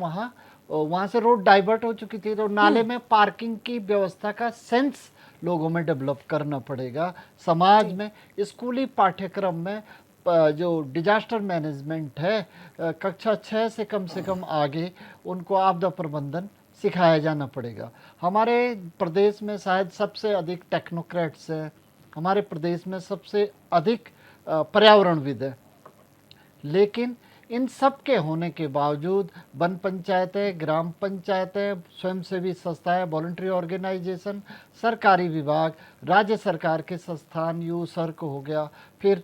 Speaker 8: वहाँ से रोड डाइवर्ट हो चुकी थी, तो नाले में पार्किंग की व्यवस्था का सेंस लोगों में डेवलप करना पड़ेगा। समाज में स्कूली पाठ्यक्रम में जो डिजास्टर मैनेजमेंट है, कक्षा 6 से कम आगे उनको आपदा प्रबंधन सिखाया जाना पड़ेगा। हमारे प्रदेश में शायद सबसे अधिक टेक्नोक्रेट्स हैं, हमारे प्रदेश में सबसे अधिक पर्यावरणविद हैं, लेकिन इन सब के होने के बावजूद वन पंचायतें, ग्राम पंचायतें, स्वयंसेवी संस्थाएं, वॉलंटरी ऑर्गेनाइजेशन, सरकारी विभाग, राज्य सरकार के संस्थान, यूसर्क हो गया, फिर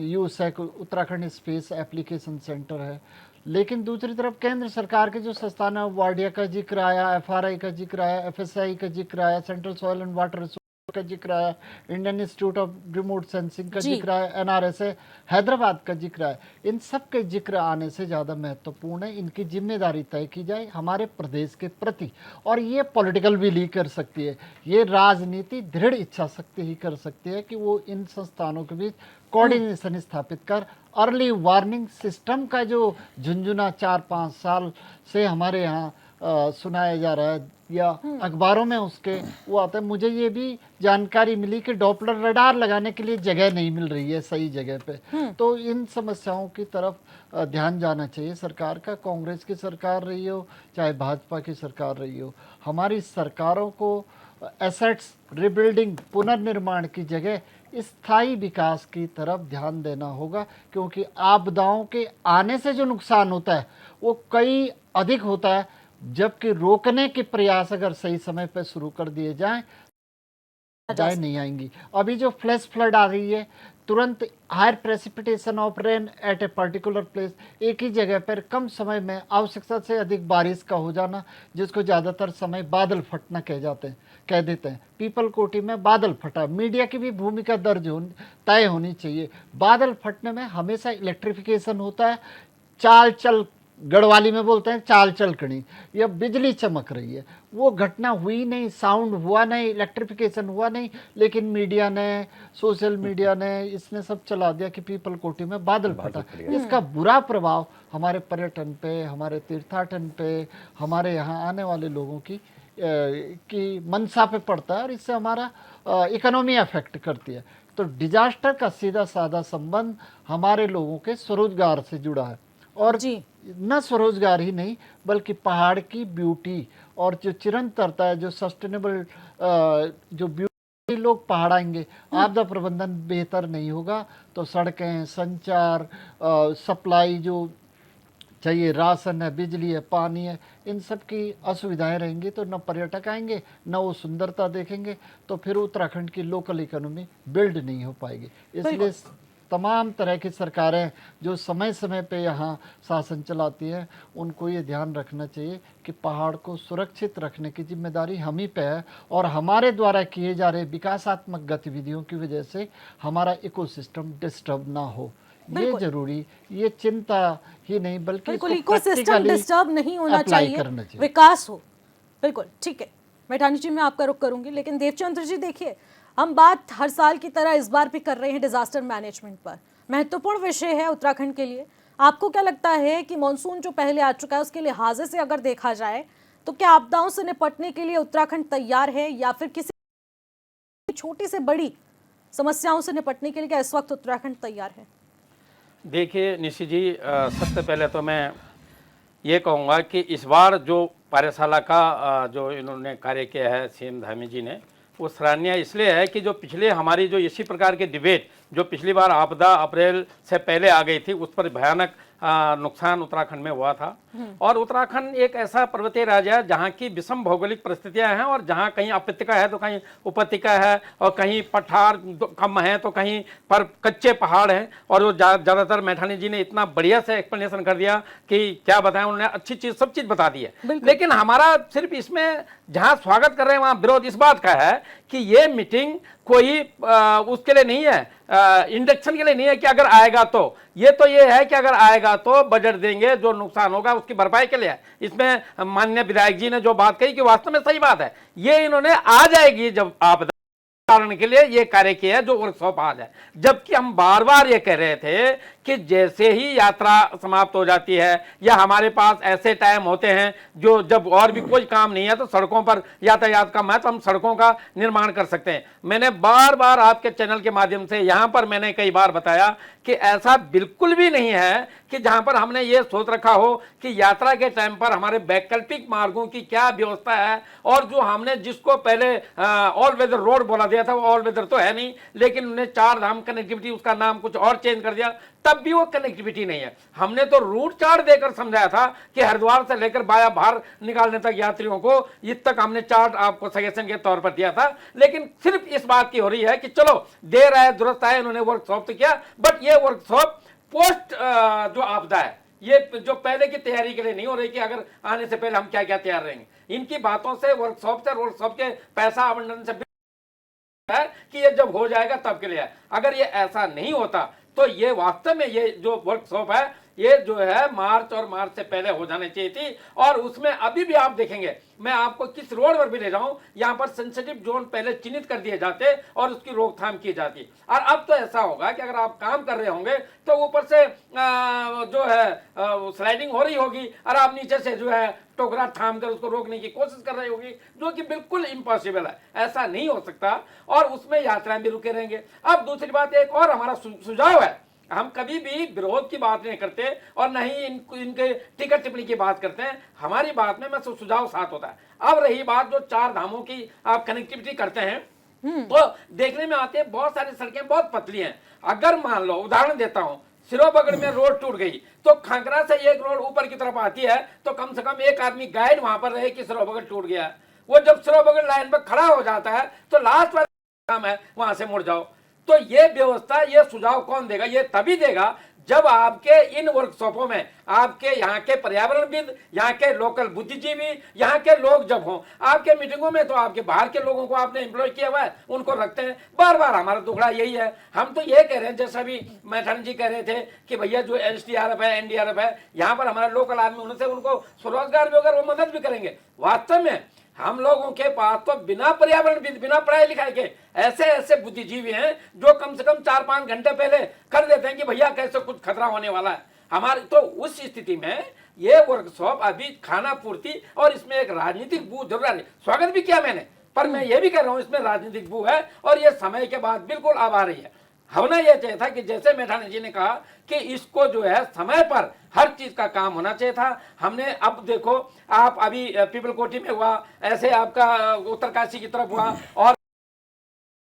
Speaker 8: USAC Uttarakhand space application centre है। लेकिन दूसरी तरफ केंद्र सरकार के जो संस्थान है, वाडिया का जिक्र आया, एफआरआई का जिक्र आया, एफएसआई का जिक्र आया, सेंट्रल सॉइल एंड वाटर का जिक्र आया, Indian institute of remote sensing का जिक्र आया, एनआरएसए हैदराबाद का जिक्र आया। इन सब के जिक्र आने से ज़्यादा महत्वपूर्ण है इनकी जिम्मेदारी तय की जाए हमारे प्रदेश के प्रति, और ये पॉलिटिकल विल ही कर सकती है, ये राजनीति दृढ़ इच्छा शक्ति ही कर सकती है कि वो इन संस्थानों के बीच कोऑर्डिनेशन स्थापित कर अर्ली वार्निंग सिस्टम का जो झुंझुना 4-5 साल से हमारे यहाँ सुनाया जा रहा है या अखबारों में उसके वो आता है। मुझे ये भी जानकारी मिली कि डॉपलर रडार लगाने के लिए जगह नहीं मिल रही है सही जगह पे। तो इन समस्याओं की तरफ ध्यान जाना चाहिए सरकार का। कांग्रेस की सरकार रही हो चाहे भाजपा की सरकार रही हो, हमारी सरकारों को एसेट्स रिबिल्डिंग, पुनर्निर्माण की जगह स्थायी विकास की तरफ ध्यान देना होगा, क्योंकि आपदाओं के आने से जो नुकसान होता है वो कई अधिक होता है, जबकि रोकने के प्रयास अगर सही समय पर शुरू कर दिए जाएं नहीं आएंगी। अभी जो फ्लैश फ्लड आ रही है, तुरंत higher precipitation of rain at a particular place, एक ही जगह पर कम समय में आवश्यकता से अधिक बारिश का हो जाना, जिसको ज़्यादातर समय बादल फटना कह देते हैं। पीपल कोटी में बादल फटा, मीडिया की भी भूमिका तय होनी चाहिए। बादल फटने में हमेशा इलेक्ट्रिफिकेशन होता है, चाल चल गढ़वाली में बोलते हैं चाल चल कड़ी, या बिजली चमक रही है, वो घटना हुई नहीं, साउंड हुआ नहीं, इलेक्ट्रिफिकेशन हुआ नहीं, लेकिन मीडिया ने, सोशल मीडिया ने इसने सब चला दिया कि पीपल कोटी में बादल फटा। इसका बुरा प्रभाव हमारे पर्यटन पे, हमारे तीर्थाटन पे, हमारे यहाँ आने वाले लोगों की मंशा पे पड़ता है, और इससे हमारा इकोनॉमी अफेक्ट करती है। तो डिजास्टर का सीधा साधा संबंध हमारे लोगों के स्वरोजगार से जुड़ा है, और न स्वरोजगार ही नहीं बल्कि पहाड़ की ब्यूटी और जो चिरंतरता है, जो सस्टेनेबल जो ब्यूटी, लोग पहाड़ आएंगे, आपदा प्रबंधन बेहतर नहीं होगा तो सड़कें, संचार, सप्लाई जो चाहिए, राशन है, बिजली है, पानी है, इन सब की असुविधाएं रहेंगी तो न पर्यटक आएंगे, न वो सुंदरता देखेंगे, तो फिर उत्तराखंड की लोकल इकोनॉमी बिल्ड नहीं हो पाएगी। इसलिए तमाम तरह की सरकारें जो समय समय पे यहाँ शासन चलाती हैं, उनको ये ध्यान रखना चाहिए कि पहाड़ को सुरक्षित रखने की जिम्मेदारी हम ही पे है, और हमारे द्वारा किए जा रहे विकासात्मक गतिविधियों की वजह से हमारा इकोसिस्टम डिस्टर्ब ना हो, ये जरूरी, ये चिंता ही नहीं बल्कि
Speaker 1: इकोसिस्टम डिस्टर्ब नहीं होना चाहिए, विकास हो। बिल्कुल ठीक है, मैठानी जी मैं आपका रुख करूंगी, लेकिन देवचंद्र जी देखिए, हम बात हर साल की तरह इस बार भी कर रहे हैं डिजास्टर मैनेजमेंट पर। महत्वपूर्ण विषय है उत्तराखंड के लिए। आपको क्या लगता है कि मॉनसून जो पहले आ चुका है उसके लिहाजे से अगर देखा जाए तो क्या आपदाओं से निपटने के लिए उत्तराखंड तैयार है, या फिर किसी छोटी से बड़ी समस्याओं से निपटने के लिए क्या इस वक्त उत्तराखंड तैयार है?
Speaker 9: देखिए निशि जी, सबसे पहले तो मैं ये कहूँगा कि इस बार जो कार्यशाला का जो इन्होंने कार्य किया है सीएम धामी जी ने, वो सराहनीय इसलिए है कि जो पिछले हमारी जो इसी प्रकार के डिबेट जो पिछली बार आपदा अप्रैल से पहले आ गई थी, उस पर भयानक नुकसान उत्तराखंड में हुआ था। और उत्तराखंड एक ऐसा पर्वतीय राज्य है जहाँ की विषम भौगोलिक परिस्थितियां हैं, और जहाँ कहीं उपत्यका है तो कहीं उपत्यका है, और कहीं पठार कम है तो कहीं पर कच्चे पहाड़ हैं। और वो ज़्यादातर मैठानी जी ने इतना बढ़िया से एक्सप्लेनेशन कर दिया कि क्या बताएं, उन्होंने अच्छी चीज़ सब चीज़ बता दी है। लेकिन हमारा सिर्फ इसमें जहाँ स्वागत कर रहे हैं वहाँ विरोध इस बात का है कि ये मीटिंग कोई उसके लिए नहीं है, इंडक्शन के लिए नहीं है कि अगर आएगा तो, ये तो ये है कि अगर आएगा तो बजट देंगे, जो नुकसान होगा उसकी भरपाई के लिए। इसमें माननीय विधायक जी ने जो बात कही कि वास्तव में सही बात है, ये इन्होंने आ जाएगी जब आपदा कारण के लिए ये कार्य किया है जो वर्कशॉप आज है। जबकि हम बार बार ये कह रहे थे कि जैसे ही यात्रा समाप्त हो जाती है या हमारे पास ऐसे टाइम होते हैं जो जब और भी कोई काम नहीं है तो सड़कों पर यातायात का महत्व, हम सड़कों का निर्माण कर सकते हैं। मैंने बार बार आपके चैनल के माध्यम से यहां पर मैंने कई बार बताया कि ऐसा बिल्कुल भी नहीं है कि जहां पर हमने ये सोच रखा हो कि यात्रा के टाइम पर हमारे वैकल्पिक मार्गों की क्या व्यवस्था है, और जो हमने जिसको पहले ऑल वेदर रोड बोला दिया था वो ऑल वेदर तो है नहीं, लेकिन उन्हें चार धाम कनेक्टिविटी उसका नाम कुछ और चेंज कर दिया, तब भी वो कनेक्टिविटी नहीं है। हमने तो रूट चार्ट देकर समझाया था कि हरिद्वार से लेकर बाया बाहर निकालने तक यात्रियों को इस तक हमने चार्ट आपको सजेशन के तौर पर दिया था, लेकिन सिर्फ इस बात की हो रही है कि चलो देर आए दुरुस्त आए, उन्होंने वर्कशॉप तो किया, बट ये वर्कशॉप पोस्ट जो आपदा है, ये जो पहले की तैयारी के लिए नहीं हो रही कि अगर आने से पहले हम क्या क्या तैयार रहेंगे। इनकी बातों से वर्कशॉप के पैसा आवंटन से है कि ये जब हो जाएगा तब के लिए है। अगर ये ऐसा नहीं होता तो ये वास्तव में ये जो वर्कशॉप है ये जो है मार्च और मार्च से पहले हो जानी चाहिए थी। और उसमें अभी भी आप देखेंगे, मैं आपको किस रोड पर भी ले जाऊं, यहाँ पर सेंसिटिव जोन पहले चिन्हित कर दिए जाते और उसकी रोकथाम की जाती। और अब तो ऐसा होगा कि अगर आप काम कर रहे होंगे तो ऊपर से जो है स्लाइडिंग हो रही होगी और आप नीचे से जो है टोकरा थाम कर उसको रोकने की कोशिश कर रही होगी, जो कि बिल्कुल इम्पॉसिबल है, ऐसा नहीं हो सकता। और उसमें यात्राएं भी रुके रहेंगे। अब दूसरी बात, एक और हमारा सुझाव है, हम कभी भी विरोध की बात नहीं करते और न ही इनके टिकट टिप्पणी की बात करते हैं। हमारी बात में सुझाव साथ होता है। अब रही बात जो चार धामों की आप कनेक्टिविटी करते हैं, तो देखने में आते हैं बहुत सारी सड़कें बहुत पतली हैं। अगर मान लो, उदाहरण देता हूं, सिरोबगड़ में रोड टूट गई तो खांगरा से एक रोड ऊपर की तरफ आती है तो कम से कम एक आदमी गाइड वहां पर रहे कि सिरोबगड़ टूट गया है। वो जब सिरोबगड़ लाइन पर खड़ा हो जाता है तो लास्ट वाला काम है वहां से मुड़ जाओ। तो ये व्यवस्था, ये सुझाव कौन देगा? ये तभी देगा जब आपके इन वर्कशॉपों में आपके यहाँ के पर्यावरणविद, यहाँ के लोकल बुद्धिजीवी, यहाँ के लोग जब हों। आपके मीटिंगों में तो आपके बाहर के लोगों को आपने एम्प्लॉय किया हुआ है, उनको रखते हैं। बार बार हमारा दुखड़ा यही है। हम तो ये कह रहे हैं, जैसा भी मैथन जी कह रहे थे कि भैया जो SDRF है, NDRF है, यहाँ पर हमारा लोकल आदमी, उनसे उनको स्वरोजगार भी होगा, वो मदद भी करेंगे। वास्तव में हम लोगों के पास तो बिना पर्यावरण, बिना पढ़ाई लिखाई के ऐसे ऐसे बुद्धिजीवी हैं जो कम से कम 4-5 घंटे पहले कर देते हैं कि भैया कैसे कुछ खतरा होने वाला है हमारे। तो उस स्थिति में ये वर्कशॉप अभी खाना पूर्ति और इसमें एक राजनीतिक बू जरूर है। स्वागत भी किया मैंने, पर मैं ये भी कह रहा हूं इसमें राजनीतिक बू है और ये समय के बाद बिल्कुल अब आ रही है। होना यह चाहिए था कि जैसे मेठानी जी ने कहा कि इसको जो है समय पर हर चीज का काम होना चाहिए था। हमने अब देखो, आप अभी पीपलकोटी में हुआ, ऐसे आपका उत्तरकाशी की तरफ हुआ, और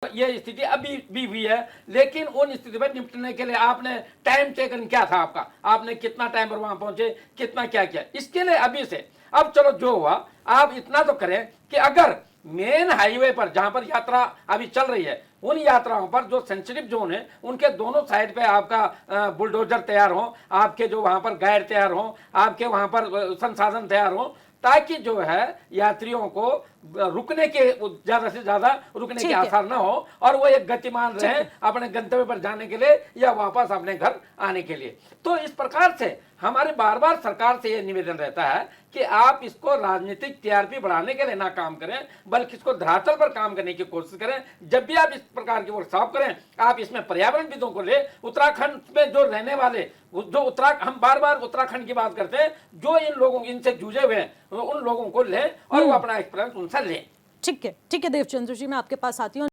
Speaker 9: ये स्थिति अभी भी हुई है। लेकिन उन स्थिति पर निपटने के लिए आपने टाइम टेकन क्या था आपका? आपने कितना टाइम पर वहां पहुंचे, कितना क्या किया? इसके लिए अभी से अब चलो जो हुआ, आप इतना तो करें कि अगर मेन हाईवे पर जहां पर यात्रा अभी चल रही है, उन यात्राओं पर जो सेंसिटिव जोन है उनके दोनों साइड पे आपका बुलडोजर तैयार हो, आपके जो वहां पर गाइड तैयार हो, आपके वहां पर संसाधन तैयार हो, ताकि जो है यात्रियों को रुकने के ज्यादा से ज्यादा रुकने के आसार ना हो और वो एक गतिमान रहे अपने गंतव्य पर जाने के लिए या वापस अपने घर आने के लिए। तो इस प्रकार से हमारे बार बार सरकार से यह निवेदन रहता है कि आप इसको राजनीतिक TRP बढ़ाने के लिए ना काम करें, बल्कि इसको धरातल पर काम करने की कोशिश करें। जब भी आप इस प्रकार की वर्कशॉप करें, आप इसमें पर्यावरणविदों को ले, उत्तराखंड में जो रहने वाले जो हम बार बार उत्तराखंड की बात करते हैं, जो इन लोगों इनसे जूझे हुए हैं उन लोगों को ले और वो अपना एक्सपीरियंस उनसे लें।
Speaker 1: ठीक है देवचंद्र जी, मैं आपके पास आती हूँ।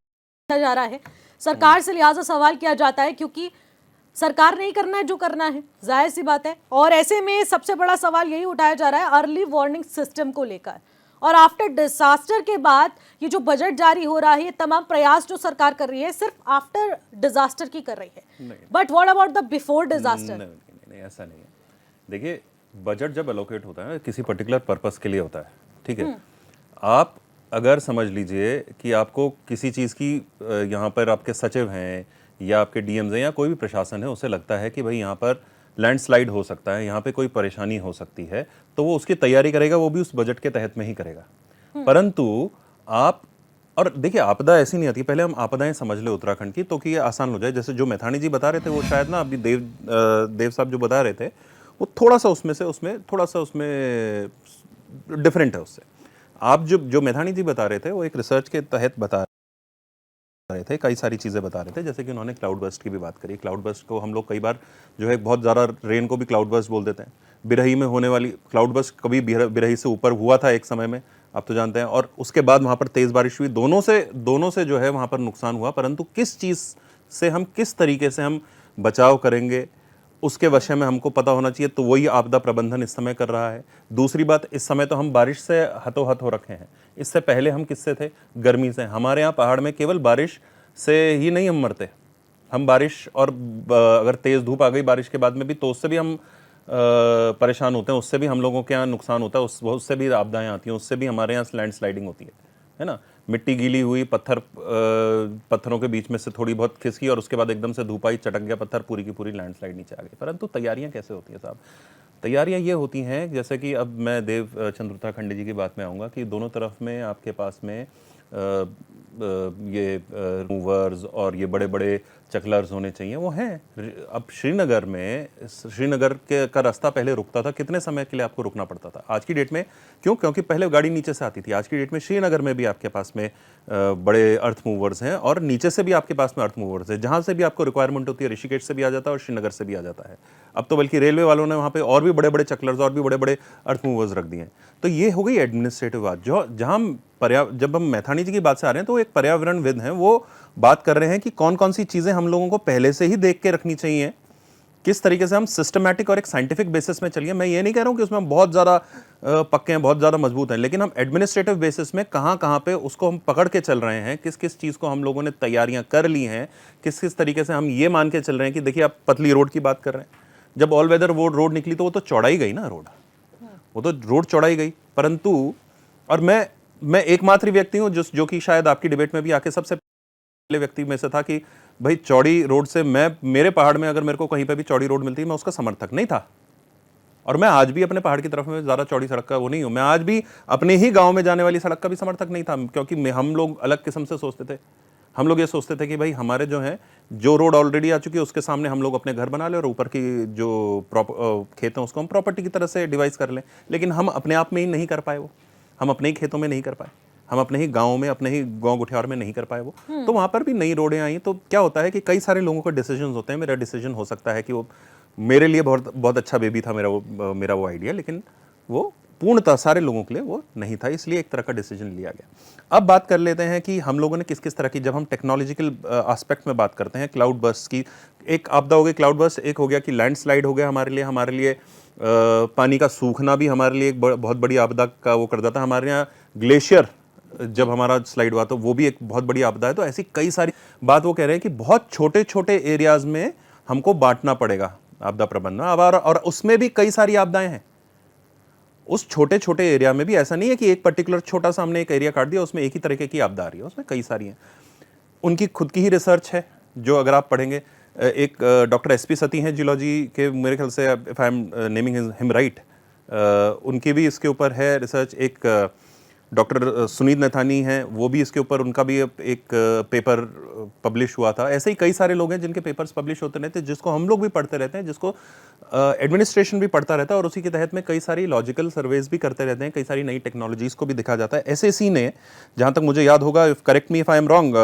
Speaker 1: जा रहा है सरकार से लिहाजा सवाल किया जाता है क्योंकि सरकार नहीं करना है जो करना है, जाहिर सी बात है। और ऐसे में सबसे बड़ा सवाल यही उठाया जा रहा है अर्ली वार्निंग सिस्टम को लेकर। और आफ्टर डिजास्टर के बाद ये जो बजट जारी हो रहा है, ये तमाम प्रयास जो सरकार कर रही है सिर्फ आफ्टर डिजास्टर की कर रही है, but what about the before disaster?
Speaker 7: नहीं, ऐसा नहीं है। देखिए, बजट जब एलोकेट होता है किसी पर्टिकुलर पर्पस के लिए होता है, ठीक है। आप अगर समझ लीजिए कि आपको किसी चीज़ की यहाँ पर आपके सचिव हैं या आपके DMs हैं या कोई भी प्रशासन है, उसे लगता है कि भाई यहाँ पर लैंडस्लाइड हो सकता है, यहाँ पे कोई परेशानी हो सकती है, तो वो उसकी तैयारी करेगा, वो भी उस बजट के तहत में ही करेगा। परंतु आप, और देखिए, आपदा ऐसी नहीं आती। पहले हम आपदाएं समझ ले उत्तराखंड की, तो कि ये आसान हो जाए। जैसे जो मैथानी जी बता रहे थे, वो शायद ना अभी देव साहब जो बता रहे थे, वो थोड़ा सा उसमें डिफरेंट है उससे। आप जो मैथानी जी बता रहे थे, वो एक रिसर्च के तहत बता रहे थे, कई सारी चीज़ें बता रहे थे, जैसे कि उन्होंने क्लाउड बर्स्ट की भी बात करी। क्लाउड बर्स्ट को हम लोग कई बार जो है बहुत ज़्यादा रेन को भी क्लाउड बर्स्ट बोल देते हैं। बिरही में होने वाली क्लाउड बर्स्ट कभी बिरही से ऊपर हुआ था एक समय में, आप तो जानते हैं, और उसके बाद वहाँ पर तेज़ बारिश हुई, दोनों से जो है वहाँ पर नुकसान हुआ। परंतु किस चीज़ से हम, किस तरीके से हम बचाव करेंगे, उसके विषय में हमको पता होना चाहिए। तो वही आपदा प्रबंधन इस समय कर रहा है। दूसरी बात, इस समय तो हम बारिश से हतोहत हो रखे हैं। इससे पहले हम किससे थे? गर्मी से। हमारे यहाँ पहाड़ में केवल बारिश से ही नहीं हम मरते, हम बारिश और अगर तेज़ धूप आ गई बारिश के बाद में भी, तो उससे भी हम परेशान होते हैं, उससे भी हम लोगों के यहाँ नुकसान होता है, उससे भी आपदाएं आती हैं, उससे भी हमारे यहाँ लैंडस्लाइडिंग होती है ना। मिट्टी गीली हुई, पत्थरों के बीच में से थोड़ी बहुत खिसकी और उसके बाद एकदम से धूप आई, चटक गया पत्थर, पूरी की पूरी लैंडस्लाइड नीचे आ गई। परंतु तैयारियां कैसे होती है साहब? तैयारियां ये होती हैं, जैसे कि अब मैं देव चंद्र उत्तराखंड जी की बात में आऊँगा कि दोनों तरफ में आपके पास में ये मूवर्स और ये बड़े बड़े चकलर्स होने चाहिए, वो हैं। अब श्रीनगर का रास्ता पहले रुकता था, कितने समय के लिए आपको रुकना पड़ता था? आज की डेट में क्यों? क्योंकि पहले गाड़ी नीचे से आती थी। आज की डेट में श्रीनगर में भी आपके पास में बड़े अर्थ मूवर्स हैं और नीचे से भी आपके पास में अर्थ मूवर्स हैं। जहाँ से भी आपको रिक्वायरमेंट होती है, ऋषिकेश से भी आ जाता है और श्रीनगर से भी आ जाता है। अब तो बल्कि रेलवे वालों ने वहाँ पे और भी बड़े बड़े चकलर्स और भी बड़े बड़े अर्थ मूवर्स रख दिए हैं। तो ये हो गई एडमिनिस्ट्रेटिव बात। जब हम मैथानी जी की बात से आ रहे हैं, तो एक पर्यावरणविद हैं, वो बात कर रहे हैं कि कौन कौन सी चीज़ें हम लोगों को पहले से ही देख के रखनी चाहिए, किस तरीके से हम सिस्टमैटिक और एक साइंटिफिक बेसिस में चलिए। मैं ये नहीं कह रहा हूँ कि उसमें हम बहुत ज़्यादा पक्के हैं, बहुत ज़्यादा मजबूत हैं, लेकिन हम एडमिनिस्ट्रेटिव बेसिस में कहाँ पे उसको हम पकड़ के चल रहे हैं, किस किस चीज़ को हम लोगों ने तैयारियाँ कर ली हैं, किस किस तरीके से हम ये मान के चल रहे हैं कि देखिए, आप पतली रोड की बात कर रहे हैं। जब ऑल वेदर वो रोड निकली तो वो तो चौड़ाई गई ना, वो तो रोड चौड़ाई गई। परंतु और मैं एकमात्र व्यक्ति हूँ जो कि शायद आपकी डिबेट में भी आके सबसे पहले व्यक्ति में से था कि भाई चौड़ी रोड से, मेरे पहाड़ में अगर मेरे को कहीं पे भी चौड़ी रोड मिलती है, मैं उसका समर्थक नहीं था। और मैं आज भी अपने पहाड़ की तरफ में ज़्यादा चौड़ी सड़क का वो नहीं हूँ। मैं आज भी अपने ही गांव में जाने वाली सड़क का भी समर्थक नहीं था, क्योंकि हम लोग अलग किस्म से सोचते थे। हम लोग ये सोचते थे कि भाई हमारे जो रोड ऑलरेडी आ चुकी है उसके सामने हम लोग अपने घर बना लें और ऊपर की जो खेत हैं उसको हम प्रॉपर्टी की तरह से डिवाइस कर लें। लेकिन हम अपने आप में ही नहीं कर पाए वो, हम अपने ही खेतों में नहीं कर पाए, हम अपने ही गाँव में, अपने ही गाँव गुठियार में नहीं कर पाए वो। तो वहाँ पर भी नई रोडें आई। तो क्या होता है कि कई सारे लोगों के डिसीजन होते हैं। मेरा डिसीजन हो सकता है कि वो मेरे लिए बहुत अच्छा बेबी था, मेरा वो आइडिया, लेकिन वो पूर्णतः सारे लोगों के लिए वो नहीं था, इसलिए एक तरह का डिसीजन लिया गया। अब बात कर लेते हैं कि हम लोगों ने किस किस तरह की, जब हम टेक्नोलॉजिकल एस्पेक्ट में बात करते हैं, क्लाउड बर्स्ट की एक आपदा हो गई, क्लाउड बर्स्ट एक हो गया कि लैंडस्लाइड हो गया हमारे लिए पानी का सूखना भी हमारे लिए एक बहुत बड़ी आपदा का वो कर देता है। हमारे यहाँ ग्लेशियर जब हमारा स्लाइड हुआ तो वो भी एक बहुत बड़ी आपदा है। तो ऐसी कई सारी बात वो कह रहे हैं कि बहुत छोटे छोटे एरियाज में हमको बांटना पड़ेगा आपदा प्रबंधन, और उसमें भी कई सारी आपदाएं हैं। उस छोटे छोटे एरिया में भी ऐसा नहीं है कि एक पर्टिकुलर छोटा सा हमने एक एरिया काट दिया उसमें एक ही तरीके की आपदा आ रही है, उसमें कई सारी हैं। उनकी खुद की ही रिसर्च है, जो अगर आप पढ़ेंगे, एक डॉक्टर एसपी सती हैं जियोलॉजी के, मेरे ख्याल से, if I am naming him right, उनकी भी इसके ऊपर है रिसर्च। एक डॉक्टर सुनीत नैथानी हैं, वो भी इसके ऊपर, उनका भी एक पेपर पब्लिश हुआ था। ऐसे ही कई सारे लोग हैं जिनके पेपर्स पब्लिश होते रहते हैं, जिसको हम लोग भी पढ़ते रहते हैं, जिसको एडमिनिस्ट्रेशन भी पढ़ता रहता है, और उसी के तहत में कई सारी लॉजिकल सर्वेज भी करते रहते हैं, कई सारी नई टेक्नोलॉजीज़ को भी दिखा जाता है। एसएससी ने, जहाँ तक मुझे याद होगा, correct me if I am wrong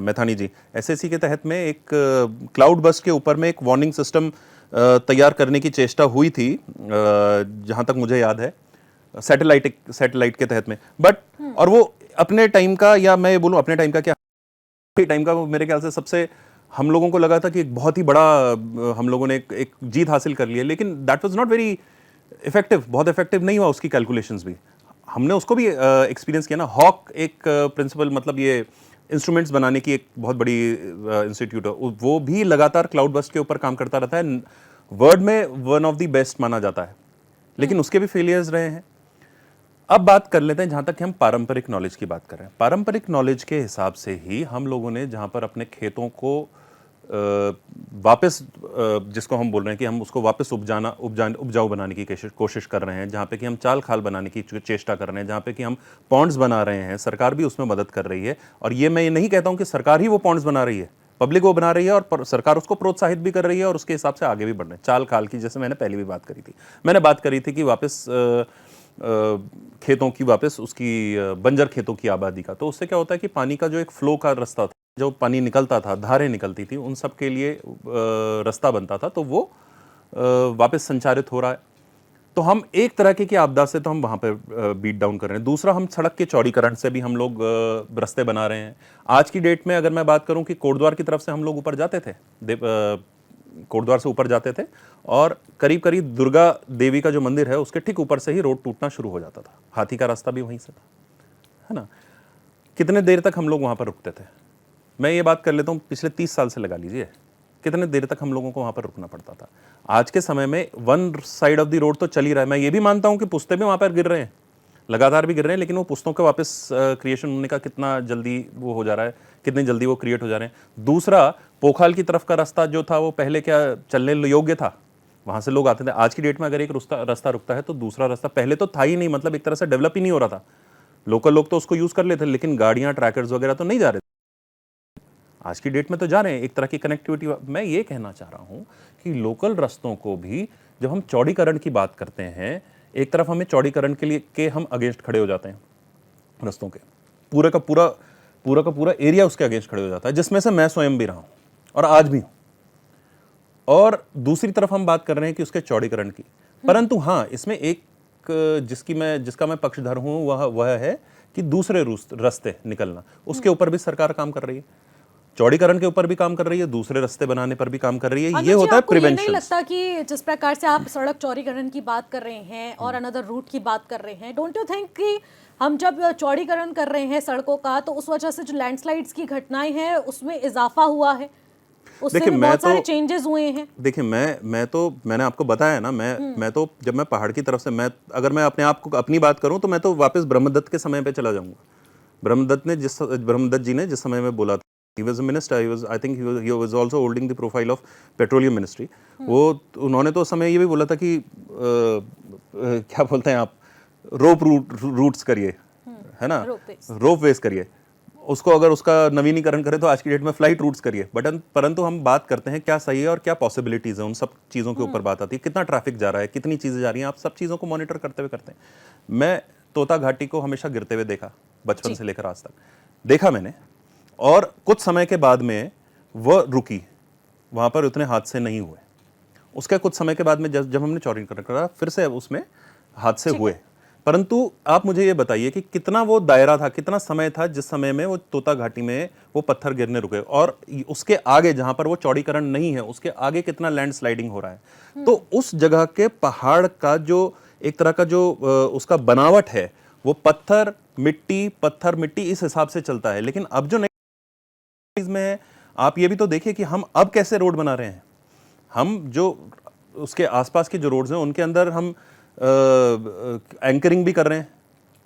Speaker 7: Maithani ji, SSC के तहत में एक क्लाउड बर्स्ट के ऊपर में एक वार्निंग सिस्टम तैयार करने की चेष्टा हुई थी, जहाँ तक मुझे याद है, सैटेलाइट के तहत में। बट और वो अपने टाइम का, या मैं ये बोलूं अपने टाइम का क्या, टाइम का, वो मेरे ख्याल से सबसे, हम लोगों को लगा था कि एक बहुत ही बड़ा हम लोगों ने एक जीत हासिल कर ली है, लेकिन that was not very effective, बहुत इफेक्टिव नहीं हुआ उसकी कैलकुलेशंस भी। हमने उसको भी एक्सपीरियंस किया ना। हॉक एक प्रिंसिपल, मतलब ये इंस्ट्रूमेंट्स बनाने की एक बहुत बड़ी इंस्टीट्यूट है, वो भी लगातार क्लाउड बर्स्ट के ऊपर काम करता रहता है। वर्ल्ड में वन ऑफ द बेस्ट माना जाता है, लेकिन उसके भी फेलियर्स रहे हैं। अब बात कर लेते हैं, जहाँ तक हम पारंपरिक नॉलेज की बात कर रहे हैं, पारंपरिक नॉलेज के हिसाब से ही हम लोगों ने जहाँ पर अपने खेतों को वापस, जिसको हम बोल रहे हैं कि हम उसको वापस उपजाऊ बनाने की कोशिश कर रहे हैं, जहाँ पे कि हम चाल खाल बनाने की चेष्टा कर रहे हैं, जहाँ पे कि हम पॉन्ड्स बना रहे हैं, सरकार भी उसमें मदद कर रही है। और ये मैं ये नहीं कहता हूँ कि सरकार ही वो पॉन्ड्स बना रही है, पब्लिक वो बना रही है, और सरकार उसको प्रोत्साहित भी कर रही है, और उसके हिसाब से आगे भी बढ़ रहे हैं। चाल खाल की, जैसे मैंने पहले भी बात करी थी, मैंने बात करी थी कि वापस खेतों की, वापस उसकी बंजर खेतों की आबादी का, तो उससे क्या होता है कि पानी का जो एक फ्लो का रास्ता था जो पानी निकलता था, धारें निकलती थी, उन सब के लिए रास्ता बनता था, तो वो वापस संचारित हो रहा है। तो हम एक तरह की आपदा से तो हम वहाँ पे बीट डाउन कर रहे हैं। दूसरा, हम सड़क के चौड़ीकरण से भी हम लोग रास्ते बना रहे हैं। आज की डेट में अगर मैं बात करूं कि कोटद्वार की तरफ से हम लोग ऊपर जाते थे, कोटद्वार से ऊपर जाते थे और करीब करीब दुर्गा देवी का जो मंदिर है उसके ठीक ऊपर से ही रोड टूटना शुरू हो जाता था। हाथी का रास्ता भी वहीं से था, है ना। कितने देर तक हम लोग वहाँ पर रुकते थे? मैं ये बात कर लेता हूँ, पिछले 30 साल से लगा लीजिए, कितने देर तक हम लोगों को वहाँ पर रुकना पड़ता था। आज के समय में one side of the road तो चल ही रहा है। मैं ये भी मानता हूँ कि पुश्ते भी वहाँ पर गिर रहे हैं, लगातार भी गिर रहे हैं, लेकिन वो पुश्तों के वापस क्रिएशन होने का कितना जल्दी वो हो जा रहा है, कितनी जल्दी वो क्रिएट हो जा रहे हैं। दूसरा, पोखाल की तरफ का रास्ता जो था वो पहले क्या चलने योग्य था, वहाँ से लोग आते थे। आज की डेट में अगर एक रास्ता रुकता है तो दूसरा रास्ता पहले तो था ही नहीं, मतलब एक तरह से डेवलप ही नहीं हो रहा था। लोकल लोग तो उसको यूज़ कर लेते, लेकिन गाड़ियाँ, ट्रैकर्स वगैरह तो नहीं जा रहे थे। आज की डेट में तो जा रहे हैं, एक तरह की कनेक्टिविटी। मैं ये कहना चाह रहा हूँ कि लोकल रास्तों को भी जब हम चौड़ीकरण की बात करते हैं, एक तरफ हमें चौड़ीकरण के लिए हम अगेंस्ट खड़े हो जाते हैं, रास्तों के पूरा का पूरा एरिया उसके अगेंस्ट खड़े हो जाता है, जिसमें से मैं स्वयं भी रहा हूँ और आज भी हूँ। और दूसरी तरफ हम बात कर रहे हैं कि उसके चौड़ीकरण की, परंतु हाँ, इसमें एक जिसका मैं पक्षधर हूँ वह है कि दूसरे रास्ते निकलना, उसके ऊपर भी सरकार काम कर रही है, चौड़ीकरण के ऊपर भी काम कर रही है, दूसरे रास्ते बनाने पर भी काम कर रही है। ये होता है प्रिवेंशन।
Speaker 1: नहीं लगता कि जिस प्रकार से आप सड़क चौड़ीकरण की बात कर रहे हैं और अनदर रूट की बात कर रहे हैं, डोंट यू थिंक कि हम जब चौड़ीकरण कर रहे हैं सड़कों का तो उस वजह से जो लैंडस्लाइड्स की घटनाएं हैं उसमें इजाफा हुआ है, उससे भी बहुत सारे चेंजेस हुए हैं।
Speaker 7: देखिए, मैंने आपको बताया ना, मैं तो जब मैं पहाड़ की तरफ से अगर मैं अपने आप को अपनी बात करूं तो मैं तो वापस ब्रह्मदत्त के समय पे चला जाऊंगा। ब्रह्मदत्त जी ने जिस समय में बोला था, he was a minister, I think he was also holding the profile of petroleum ministry। उन्होंने तो उस समय ये भी बोला था कि क्या बोलते हैं आप, रोप रूट्स करिए, है ना, रोप वेज करिए, उसको अगर उसका नवीनीकरण करें तो आज की डेट में फ्लाइट रूट्स करिए। परंतु हम बात करते हैं क्या सही है और क्या पॉसिबिलिटीज है, उन सब चीज़ों के ऊपर बात आती है। कितना ट्रैफिक जा रहा है, कितनी चीज़ें जा रही हैं, आप सब चीज़ों को मॉनिटर करते हैं। मैं तोता घाटी को हमेशा गिरते हुए देखा, बचपन से लेकर आज तक देखा मैंने, और कुछ समय के बाद में वह रुकी, वहाँ पर उतने हादसे नहीं हुए। उसके कुछ समय के बाद में जब हमने चौड़ीकरण करा, फिर से उसमें हादसे हुए। परंतु आप मुझे ये बताइए कि कितना वो दायरा था, कितना समय था जिस समय में वो तोता घाटी में वो पत्थर गिरने रुके, और उसके आगे जहाँ पर वो चौड़ीकरण नहीं है उसके आगे कितना लैंडस्लाइडिंग हो रहा है। तो उस जगह के पहाड़ का जो एक तरह का जो उसका बनावट है वो पत्थर मिट्टी इस हिसाब से चलता है। लेकिन अब जो में है, आप ये भी तो देखिए कि हम अब कैसे रोड बना रहे हैं। हम जो उसके आसपास के जो रोड्स हैं उनके अंदर हम एंकरिंग भी कर रहे हैं,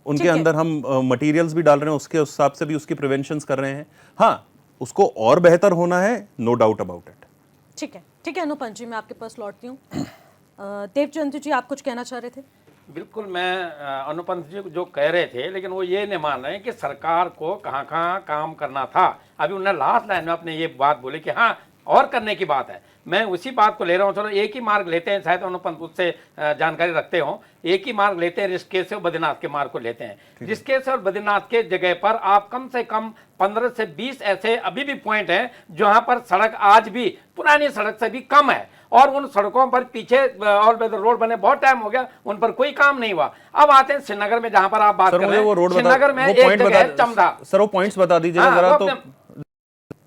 Speaker 7: उनके अंदर हम मटेरियल्स भी डाल रहे हैं, उसके हिसाब से भी उसकी प्रिवेंशंस कर रहे हैं। हाँ, उसको और बेहतर होना है, नो डाउट अबाउट इट।
Speaker 1: ठीक है अनुपम जी, मैं आपके पास लौटती हूँ। देवचंद्र जी, आप कुछ कहना चाह रहे थे?
Speaker 9: बिल्कुल, मैं अनुपम जी जो कह रहे थे, लेकिन वो ये नहीं मान रहे हैं कि सरकार को कहाँ कहाँ काम करना था। अभी उन्होंने लास्ट लाइन में अपने ये बात बोली कि हाँ और करने की बात है, मैं उसी बात को ले रहा हूँ। चलो एक ही मार्ग लेते हैं, शायद अनुपम उससे जानकारी रखते हो, एक ही मार्ग लेते हैं, ऋषिकेश और बद्रीनाथ के मार्ग को लेते हैं। ऋषिकेश और बद्रीनाथ के जगह पर आप कम से कम 15 से 20 ऐसे अभी भी पॉइंट हैं जहाँ पर सड़क आज भी पुरानी सड़क से भी कम है, और उन सड़कों पर पीछे ऑल वेदर रोड बने बहुत टाइम हो गया, उन पर कोई काम नहीं हुआ। अब आते हैं श्रीनगर में, जहां पर आप बात कर रहे हैं। श्रीनगर में एक जगह है चमदा।
Speaker 7: सर वो पॉइंट्स बता दीजिए जरा। तो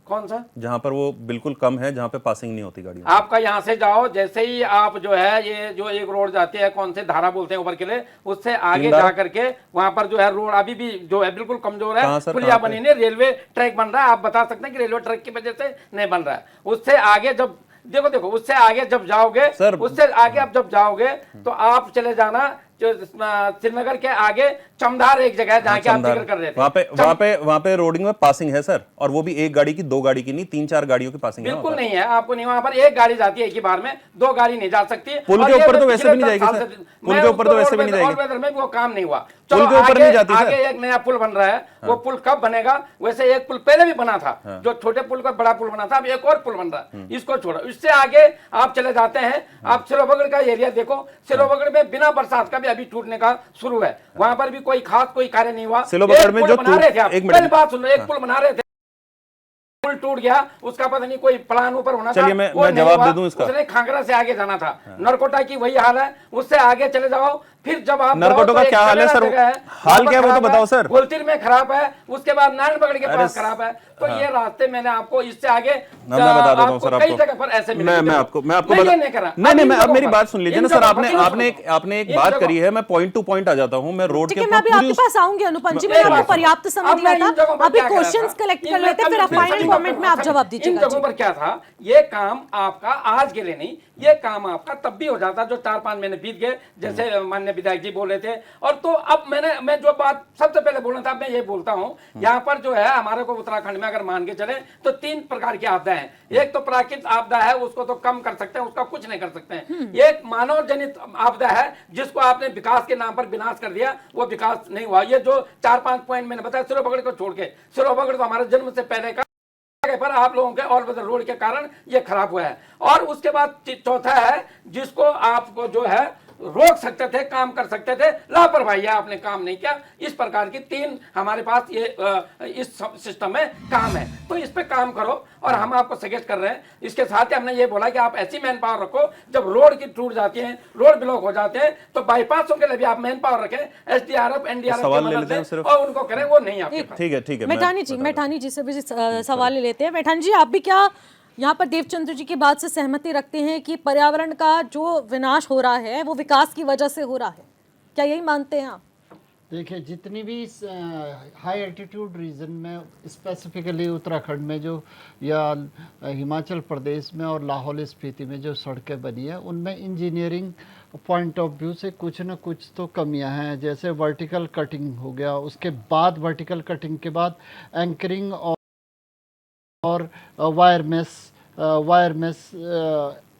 Speaker 9: कौन सा?
Speaker 7: जहां पर वो बिल्कुल कम है, जहां पे पासिंग नहीं होती गाड़ी।
Speaker 9: आपका यहां से जाओ, जैसे ही आप जो है ये जो एक रोड जाती है, कौन से धारा बोलते हैं ऊपर के लिए, उससे आगे जा करके वहां पर जो है रोड अभी भी जो है बिल्कुल कमजोर है। पुलिया बनी नहीं, रेलवे ट्रैक बन रहा है। आप बता सकते हैं कि रेलवे ट्रैक की वजह से नहीं बन रहा है। उससे आगे जब देखो उससे आगे जब जाओगे, उससे आगे आप जब जाओगे तो आप चले जाना जो श्रीनगर के आगे चमदार एक जगह है जहाँ की आप जिक्र कर रहे थे।
Speaker 7: वहाँ पे रोडिंग में पासिंग है सर, और वो भी एक गाड़ी की, दो गाड़ी की नहीं, 3-4 गाड़ियों की पासिंग
Speaker 9: बिल्कुल नहीं है। आपको नहीं, वहाँ पर एक गाड़ी जाती है एक ही बार में, 2 गाड़ी नहीं जा सकती।
Speaker 7: पुल के ऊपर तो वैसे भी नहीं जाएगी सर, पुल के ऊपर तो वैसे भी नहीं जाएगी।
Speaker 9: वेदर में वो काम नहीं हुआ।
Speaker 7: पुल के ऊपर नहीं जाती सर।
Speaker 9: आगे एक नया पुल बन रहा है, वो पुल कब बनेगा? वैसे एक पुल पहले भी बना था, जो छोटे पुल का बड़ा पुल बना था, अब एक और पुल बन रहा है, इसको छोड़ो। इससे आगे आप चले जाते हैं, आप सिरोबगढ़ का एरिया देखो, सिरोबगढ़ में बिना बरसात का भी अभी टूटने का शुरू है, वहां पर भी कोई खास कोई कार्य नहीं हुआ।
Speaker 7: सिलोबगढ़ में जो
Speaker 9: बना रहे थे, आप पहले बात सुन लो, एक पुल बना रहे थे। पुल टूट गया, उसका पता नहीं कोई प्लान ऊपर होना था,
Speaker 7: चलिए मैं
Speaker 9: वो नहीं
Speaker 7: जवाब
Speaker 9: हुआ।
Speaker 7: दे दूं इसका।
Speaker 9: उसने खांगरा से आगे जाना था। नरकोटा की वही हाल है, उससे आगे चले जाओ, फिर जब आप
Speaker 7: नरकोटा का क्या हाल है सर? हाल क्या है वो तो बताओ सर।
Speaker 9: गोलतीर में खराब है, उसके बाद नारायणगढ़ के पास खराब है। तो ये रास्ते मैंने आपको इससे आगे
Speaker 7: मैं बता देता हूं सर
Speaker 9: कई
Speaker 7: आपको।
Speaker 9: जगह पर ऐसे मिलेंगे।
Speaker 7: मैं आपको
Speaker 9: नहीं,
Speaker 7: बता
Speaker 9: ये नहीं करा।
Speaker 7: नहीं, मैं
Speaker 9: इन
Speaker 7: अब मेरी
Speaker 9: जगहों
Speaker 7: बात
Speaker 9: पर,
Speaker 7: सुन लीजिए
Speaker 9: इन
Speaker 7: ना सर।
Speaker 9: जगहों
Speaker 7: आपने
Speaker 9: पर,
Speaker 7: आपने एक
Speaker 9: इन
Speaker 7: बात
Speaker 9: जगहों
Speaker 7: करी है, मैं पॉइंट टू पॉइंट आ जाता हूं। मैं रोड
Speaker 1: ठीक
Speaker 7: के
Speaker 1: है, मैं अभी आपके
Speaker 7: पूरी
Speaker 1: पास आऊंगी अनुपम जी,
Speaker 9: एक
Speaker 1: मैंने
Speaker 9: बात
Speaker 1: आपको
Speaker 9: सुनो।
Speaker 1: पर्याप्त समय
Speaker 9: अब मैं
Speaker 1: दिया
Speaker 9: इन जगहों
Speaker 1: था,
Speaker 9: पर
Speaker 1: अभी
Speaker 9: क्या कह रहा
Speaker 1: क्वेश्चंस
Speaker 9: था?
Speaker 1: कलेक्ट कर
Speaker 9: इनमें
Speaker 1: लेते हैं, फिर आप
Speaker 9: कभी-
Speaker 1: फाइनल कमेंट में आप जवाब दीजिएगा
Speaker 9: इन जगहों
Speaker 1: जी।
Speaker 9: पर क्या था, ये काम आपका आज के लिए नहीं, ये काम आपका तब भी हो जाता जो 4-5 महीने बीत गए, जैसे माननीय विधायक जी बोल रहे थे। और तो अब मैं जो बात सबसे पहले बोलना था, मैं ये बोलता हूँ, यहाँ पर जो है हमारे को उत्तराखंड में अगर मान के चले तो 3 प्रकार की आपदा है। एक तो प्राकृतिक आपदा है, उसको तो कम कर सकते हैं, उसका कुछ नहीं कर सकते हैं। एक मानव जनित आपदा है, जिसको आपने विकास के नाम पर विनाश कर दिया, वो विकास नहीं हुआ। ये जो 4-5 पॉइंट मैंने बताया, सिरोबगड़ को छोड़ के, सिरोबगड़ तो हमारे जन्म से पहले का पर आप लोगों के ऑल वेदर रोड के कारण ये खराब हुआ है। और उसके बाद चौथा है, जिसको आपको जो है रोक सकते थे, काम कर सकते थे, लापरवाही आपने काम नहीं किया। इस प्रकार की 3 हमारे पास ये इस सिस्टम में काम है, तो इस पे काम करो। और हम आपको सजेस्ट कर रहे हैं, इसके साथ ही हमने ये बोला कि आप ऐसी मैन पावर रखो, जब रोड की टूट जाती है, रोड ब्लॉक हो जाते हैं, तो बाईपासों के लिए भी आप मैन पावर रखें, SDRF NDRF
Speaker 7: सवाल
Speaker 9: की
Speaker 7: ले
Speaker 9: मदद
Speaker 7: लेते हैं
Speaker 9: से,
Speaker 7: सिर्फ।
Speaker 9: और उनको करें, वो नहीं आपके पास।
Speaker 7: ठीक है
Speaker 1: मैठानी जी से भी सवाल ले लेते हैं। मैठानी जी, आप भी क्या यहाँ पर देवचंद्र जी की बात से सहमति रखते हैं कि पर्यावरण का जो विनाश हो रहा है वो विकास की वजह से हो रहा है? क्या यही मानते हैं आप?
Speaker 8: देखिए, जितनी भी हाई एल्टीट्यूड रीजन में, स्पेसिफिकली उत्तराखंड में जो, या हिमाचल प्रदेश में और लाहौल स्पीति में जो सड़कें बनी है, उनमें इंजीनियरिंग पॉइंट ऑफ व्यू से कुछ न कुछ तो कमियां हैं। जैसे वर्टिकल कटिंग हो गया, उसके बाद वर्टिकल कटिंग के बाद एंकरिंग और वायर मेस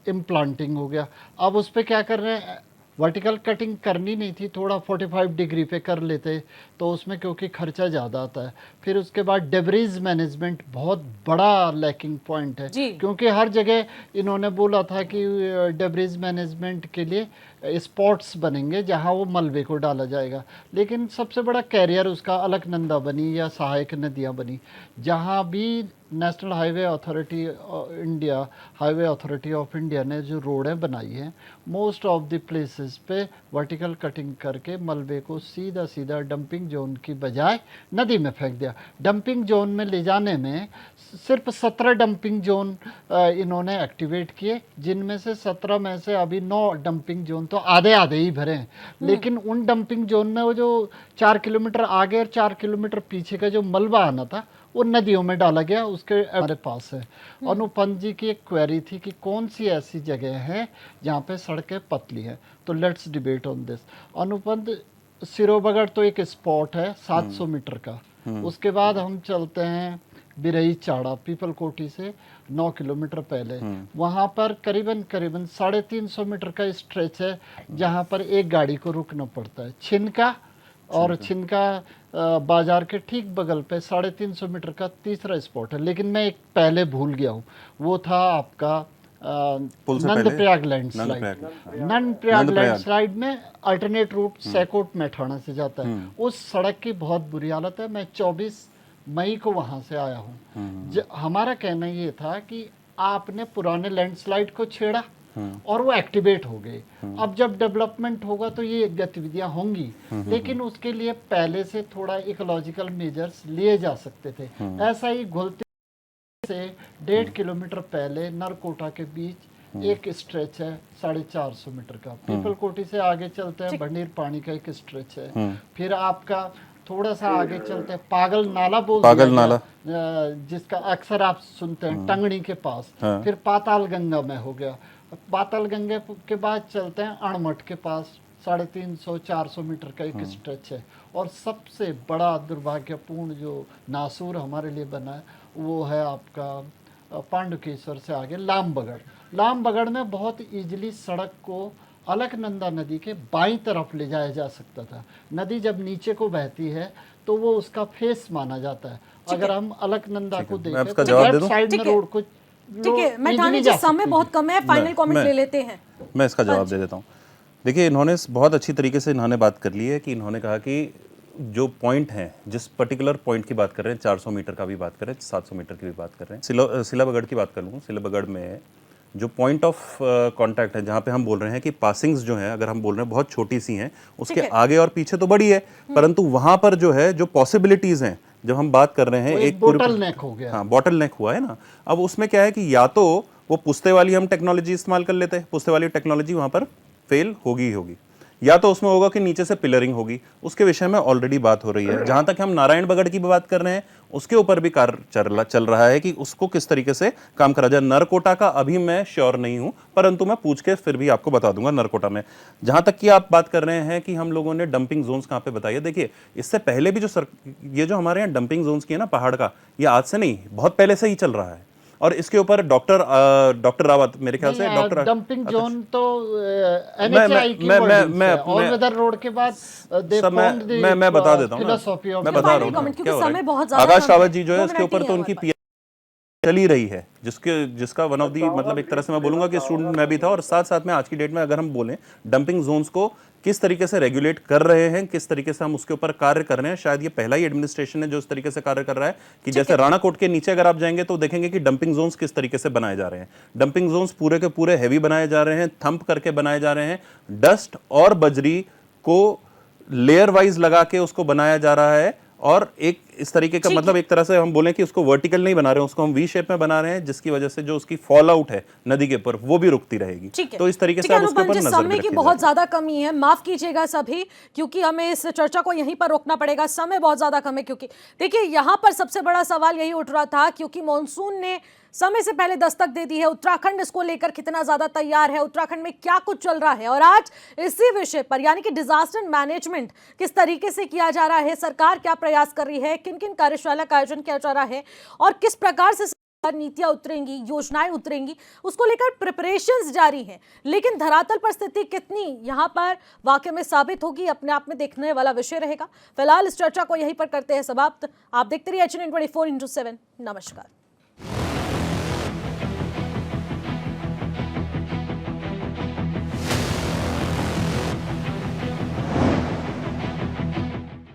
Speaker 8: इम्प्लांटिंग हो गया। अब उस पर क्या कर रहे हैं, वर्टिकल कटिंग करनी नहीं थी, थोड़ा 45 डिग्री पे कर लेते तो उसमें, क्योंकि खर्चा ज़्यादा आता है। फिर उसके बाद डेब्रीज मैनेजमेंट बहुत बड़ा लैकिंग पॉइंट है, क्योंकि हर जगह इन्होंने बोला था कि डेब्रीज मैनेजमेंट के लिए स्पॉट्स बनेंगे जहां वो मलबे को डाला जाएगा, लेकिन सबसे बड़ा कैरियर उसका अलकनंदा बनी या सहायक नदियां बनी, जहां भी national highway authority India, highway authority of India ने जो रोडें बनाई हैं, मोस्ट ऑफ द प्लेसेस पे वर्टिकल कटिंग करके मलबे को सीधा सीधा डंपिंग जोन की बजाय नदी में फेंक दिया। डंपिंग जोन में ले जाने में सिर्फ 17 डंपिंग जोन इन्होंने एक्टिवेट किए, जिनमें से 17 में से अभी 9 डंपिंग जोन तो आधे ही भरे हैं। लेकिन उन डंपिंग जोन में वो जो 4 किलोमीटर आगे और 4 किलोमीटर पीछे का जो मलबा आना था, वो नदियों में डाला गया। उसके हमारे पास है। अनुपम जी की एक क्वेरी थी कि कौन सी ऐसी जगह है जहाँ पे सड़कें पतली हैं, तो लेट्स डिबेट ऑन दिस। अनुपम, सिरोबगढ़ तो एक स्पॉट है 700 मीटर का। उसके बाद हम चलते हैं बिरई चाड़ा, पीपल कोटी से 9 किलोमीटर पहले, वहाँ पर करीबन 350 मीटर का स्ट्रेच है जहाँ पर एक गाड़ी को रुकना पड़ता है। छिनका और छिनका बाजार के ठीक बगल पे 350 मीटर का तीसरा स्पॉट है। लेकिन मैं एक पहले भूल गया हूँ, वो था आपका नंदप्रयाग लैंडस्लाइड। नंदप्रयाग लैंडस्लाइड में अल्टरनेट रूट सैकोट मैठाणा से जाता है। उस सड़क की बहुत बुरी हालत है। मैं 24 मई को वहाँ से आया हूँ। हमारा कहना ये था कि आपने पुराने लैंडस्लाइड को छेड़ा और वो एक्टिवेट हो गए। अब जब डेवलपमेंट होगा तो ये गतिविधियां होंगी, लेकिन उसके लिए पहले से थोड़ा इकोलॉजिकल मेजर्स लिए जा सकते थे। ऐसा ही घुलते से 1.5 किलोमीटर पहले नरकोटा के बीच एक स्ट्रेच है 450 मीटर का। पीपल कोटी से आगे चलते हैं, भंडीर पानी का एक स्ट्रेच है। फिर आपका थोड़ा सा आगे चलते हैं, पागल नाला जिसका अक्सर आप सुनते हैं, टंगड़ी के पास। फिर पाताल गंगा में हो गया। पाताल गंगा के बाद चलते हैं अणमठ के पास, 350-400 मीटर का एक स्ट्रेच है। और सबसे बड़ा दुर्भाग्यपूर्ण जो नासूर हमारे लिए बना है, वो है आपका पांडुकेश्वर से आगे लामबगड़ में बहुत इजीली सड़क को अलकनंदा नदी के बाईं तरफ ले जाया जा सकता था। नदी जब नीचे को बहती है तो वो उसका फेस माना जाता है। अगर हम अलकनंदा को देखें तो लेफ्ट साइड में रोड को,
Speaker 1: ठीक है मैठानी जी, समय बहुत कम है, फाइनल कमेंट ले लेते हैं।
Speaker 7: मैं इसका जवाब दे देता हूँ। देखिए, इन्होंने बहुत अच्छी तरीके से बात कर ली है कि इन्होंने कहा कि जो पॉइंट हैं, जिस पर्टिकुलर पॉइंट की बात कर रहे हैं, 400 मीटर का भी बात कर रहे हैं, 700 मीटर की भी बात कर रहे हैं, सिलाबगढ़ की बात कर लूँ, सिलाबगढ़ में जो पॉइंट ऑफ कांटेक्ट है, जहाँ पे हम बोल रहे हैं कि पासिंग्स जो हैं, अगर हम बोल रहे हैं बहुत छोटी सी हैं, उसके आगे और पीछे तो बड़ी है, परंतु वहाँ पर जो है जो पॉसिबिलिटीज़ हैं, जब हम बात कर रहे हैं एक
Speaker 8: बोटल नेक हो गया।
Speaker 7: हाँ, बॉटल नेक हुआ है ना। अब उसमें क्या है कि या तो वो पुश्ते वाली हम टेक्नोलॉजी इस्तेमाल कर लेते हैं, पुश्ते वाली टेक्नोलॉजी वहाँ पर फेल होगी ही होगी, या तो उसमें होगा कि नीचे से पिलरिंग होगी। उसके विषय में ऑलरेडी बात हो रही है। जहां तक हम नारायणबगढ़ की बात कर रहे हैं, उसके ऊपर भी कार्य चल रहा है कि उसको किस तरीके से काम करा जाए। नरकोटा का अभी मैं श्योर नहीं हूं, परंतु मैं पूछ के फिर भी आपको बता दूंगा नरकोटा में। जहां तक कि आप बात कर रहे हैं कि हम लोगों ने डंपिंग जोन्स कहां पे बताई है, देखिए इससे पहले भी ये जो हमारे यहाँ डंपिंग जोन्स की है ना पहाड़ का, ये आज से नहीं, बहुत पहले से ही चल रहा है। और इसके ऊपर डॉक्टर रावत, मेरे ख्याल से डॉक्टर
Speaker 8: डंपिंग जोन तो एनएचआई की वर्डिंग है। ऑल वेदर रोड के बाद
Speaker 7: मैं बता देता हूँ, मैं बता रहा हूँ क्या हो रहा है। आकाश रावत जी जो है उसके ऊपर तो उनकी चली रही है, जिसका वन ऑफ दी, मतलब एक तरह से मैं बोलूंगा कि स्टूडेंट मैं भी था। और साथ साथ में आज की डेट में अगर हम बोलें डंपिंग जोन्स को किस तरीके से रेगुलेट कर रहे हैं, किस तरीके से हम उसके ऊपर कार्य कर रहे हैं, शायद ये पहला ही एडमिनिस्ट्रेशन है जो इस तरीके से कार्य कर रहा है कि जैसे राणाकोट के नीचे अगर आप जाएंगे तो देखेंगे कि डंपिंग जोन्स किस तरीके से बनाए जा रहे हैं। डंपिंग जोन्स पूरे के पूरे हैवी बनाए जा रहे हैं, थंप करके बनाए जा रहे हैं, डस्ट और बजरी को लेयर वाइज लगा के उसको बनाया जा रहा है। और एक इस तरीके का, मतलब एक तरह से हम बोलें कि उसको वर्टिकल नहीं बना रहे हैं, उसको हम वी शेप में बना रहे हैं, जिसकी वजह से जो उसकी फॉल आउट है नदी के ऊपर वो भी रुकती रहेगी। तो इस तरीके से आप उसके ऊपर नजर
Speaker 1: समय की बहुत ज्यादा कमी है, माफ कीजिएगा सभी, क्योंकि हमें इस चर्चा को यहीं पर रोकना पड़ेगा। समय बहुत ज्यादा कम है, क्योंकि देखिए यहाँ पर सबसे बड़ा सवाल यही उठ रहा था, क्योंकि मॉनसून ने समय से पहले दस्तक दे दी है। उत्तराखंड इसको लेकर कितना ज्यादा तैयार है, उत्तराखंड में क्या कुछ चल रहा है, और आज इसी विषय पर यानी कि डिजास्टर मैनेजमेंट किस तरीके से किया जा रहा है, सरकार क्या प्रयास कर रही है, किन किन कार्यशाला का आयोजन किया जा रहा है और किस प्रकार से नीतियां उतरेंगी, योजनाएं उतरेंगी, उसको लेकर प्रिपरेशंस जारी हैं। लेकिन धरातल पर स्थिति कितनी यहां पर वाकई में साबित होगी, अपने आप में देखने वाला विषय रहेगा। फिलहाल इस चर्चा को यहीं पर करते हैं समाप्त। आप देखते रहिए HN24/7। नमस्कार।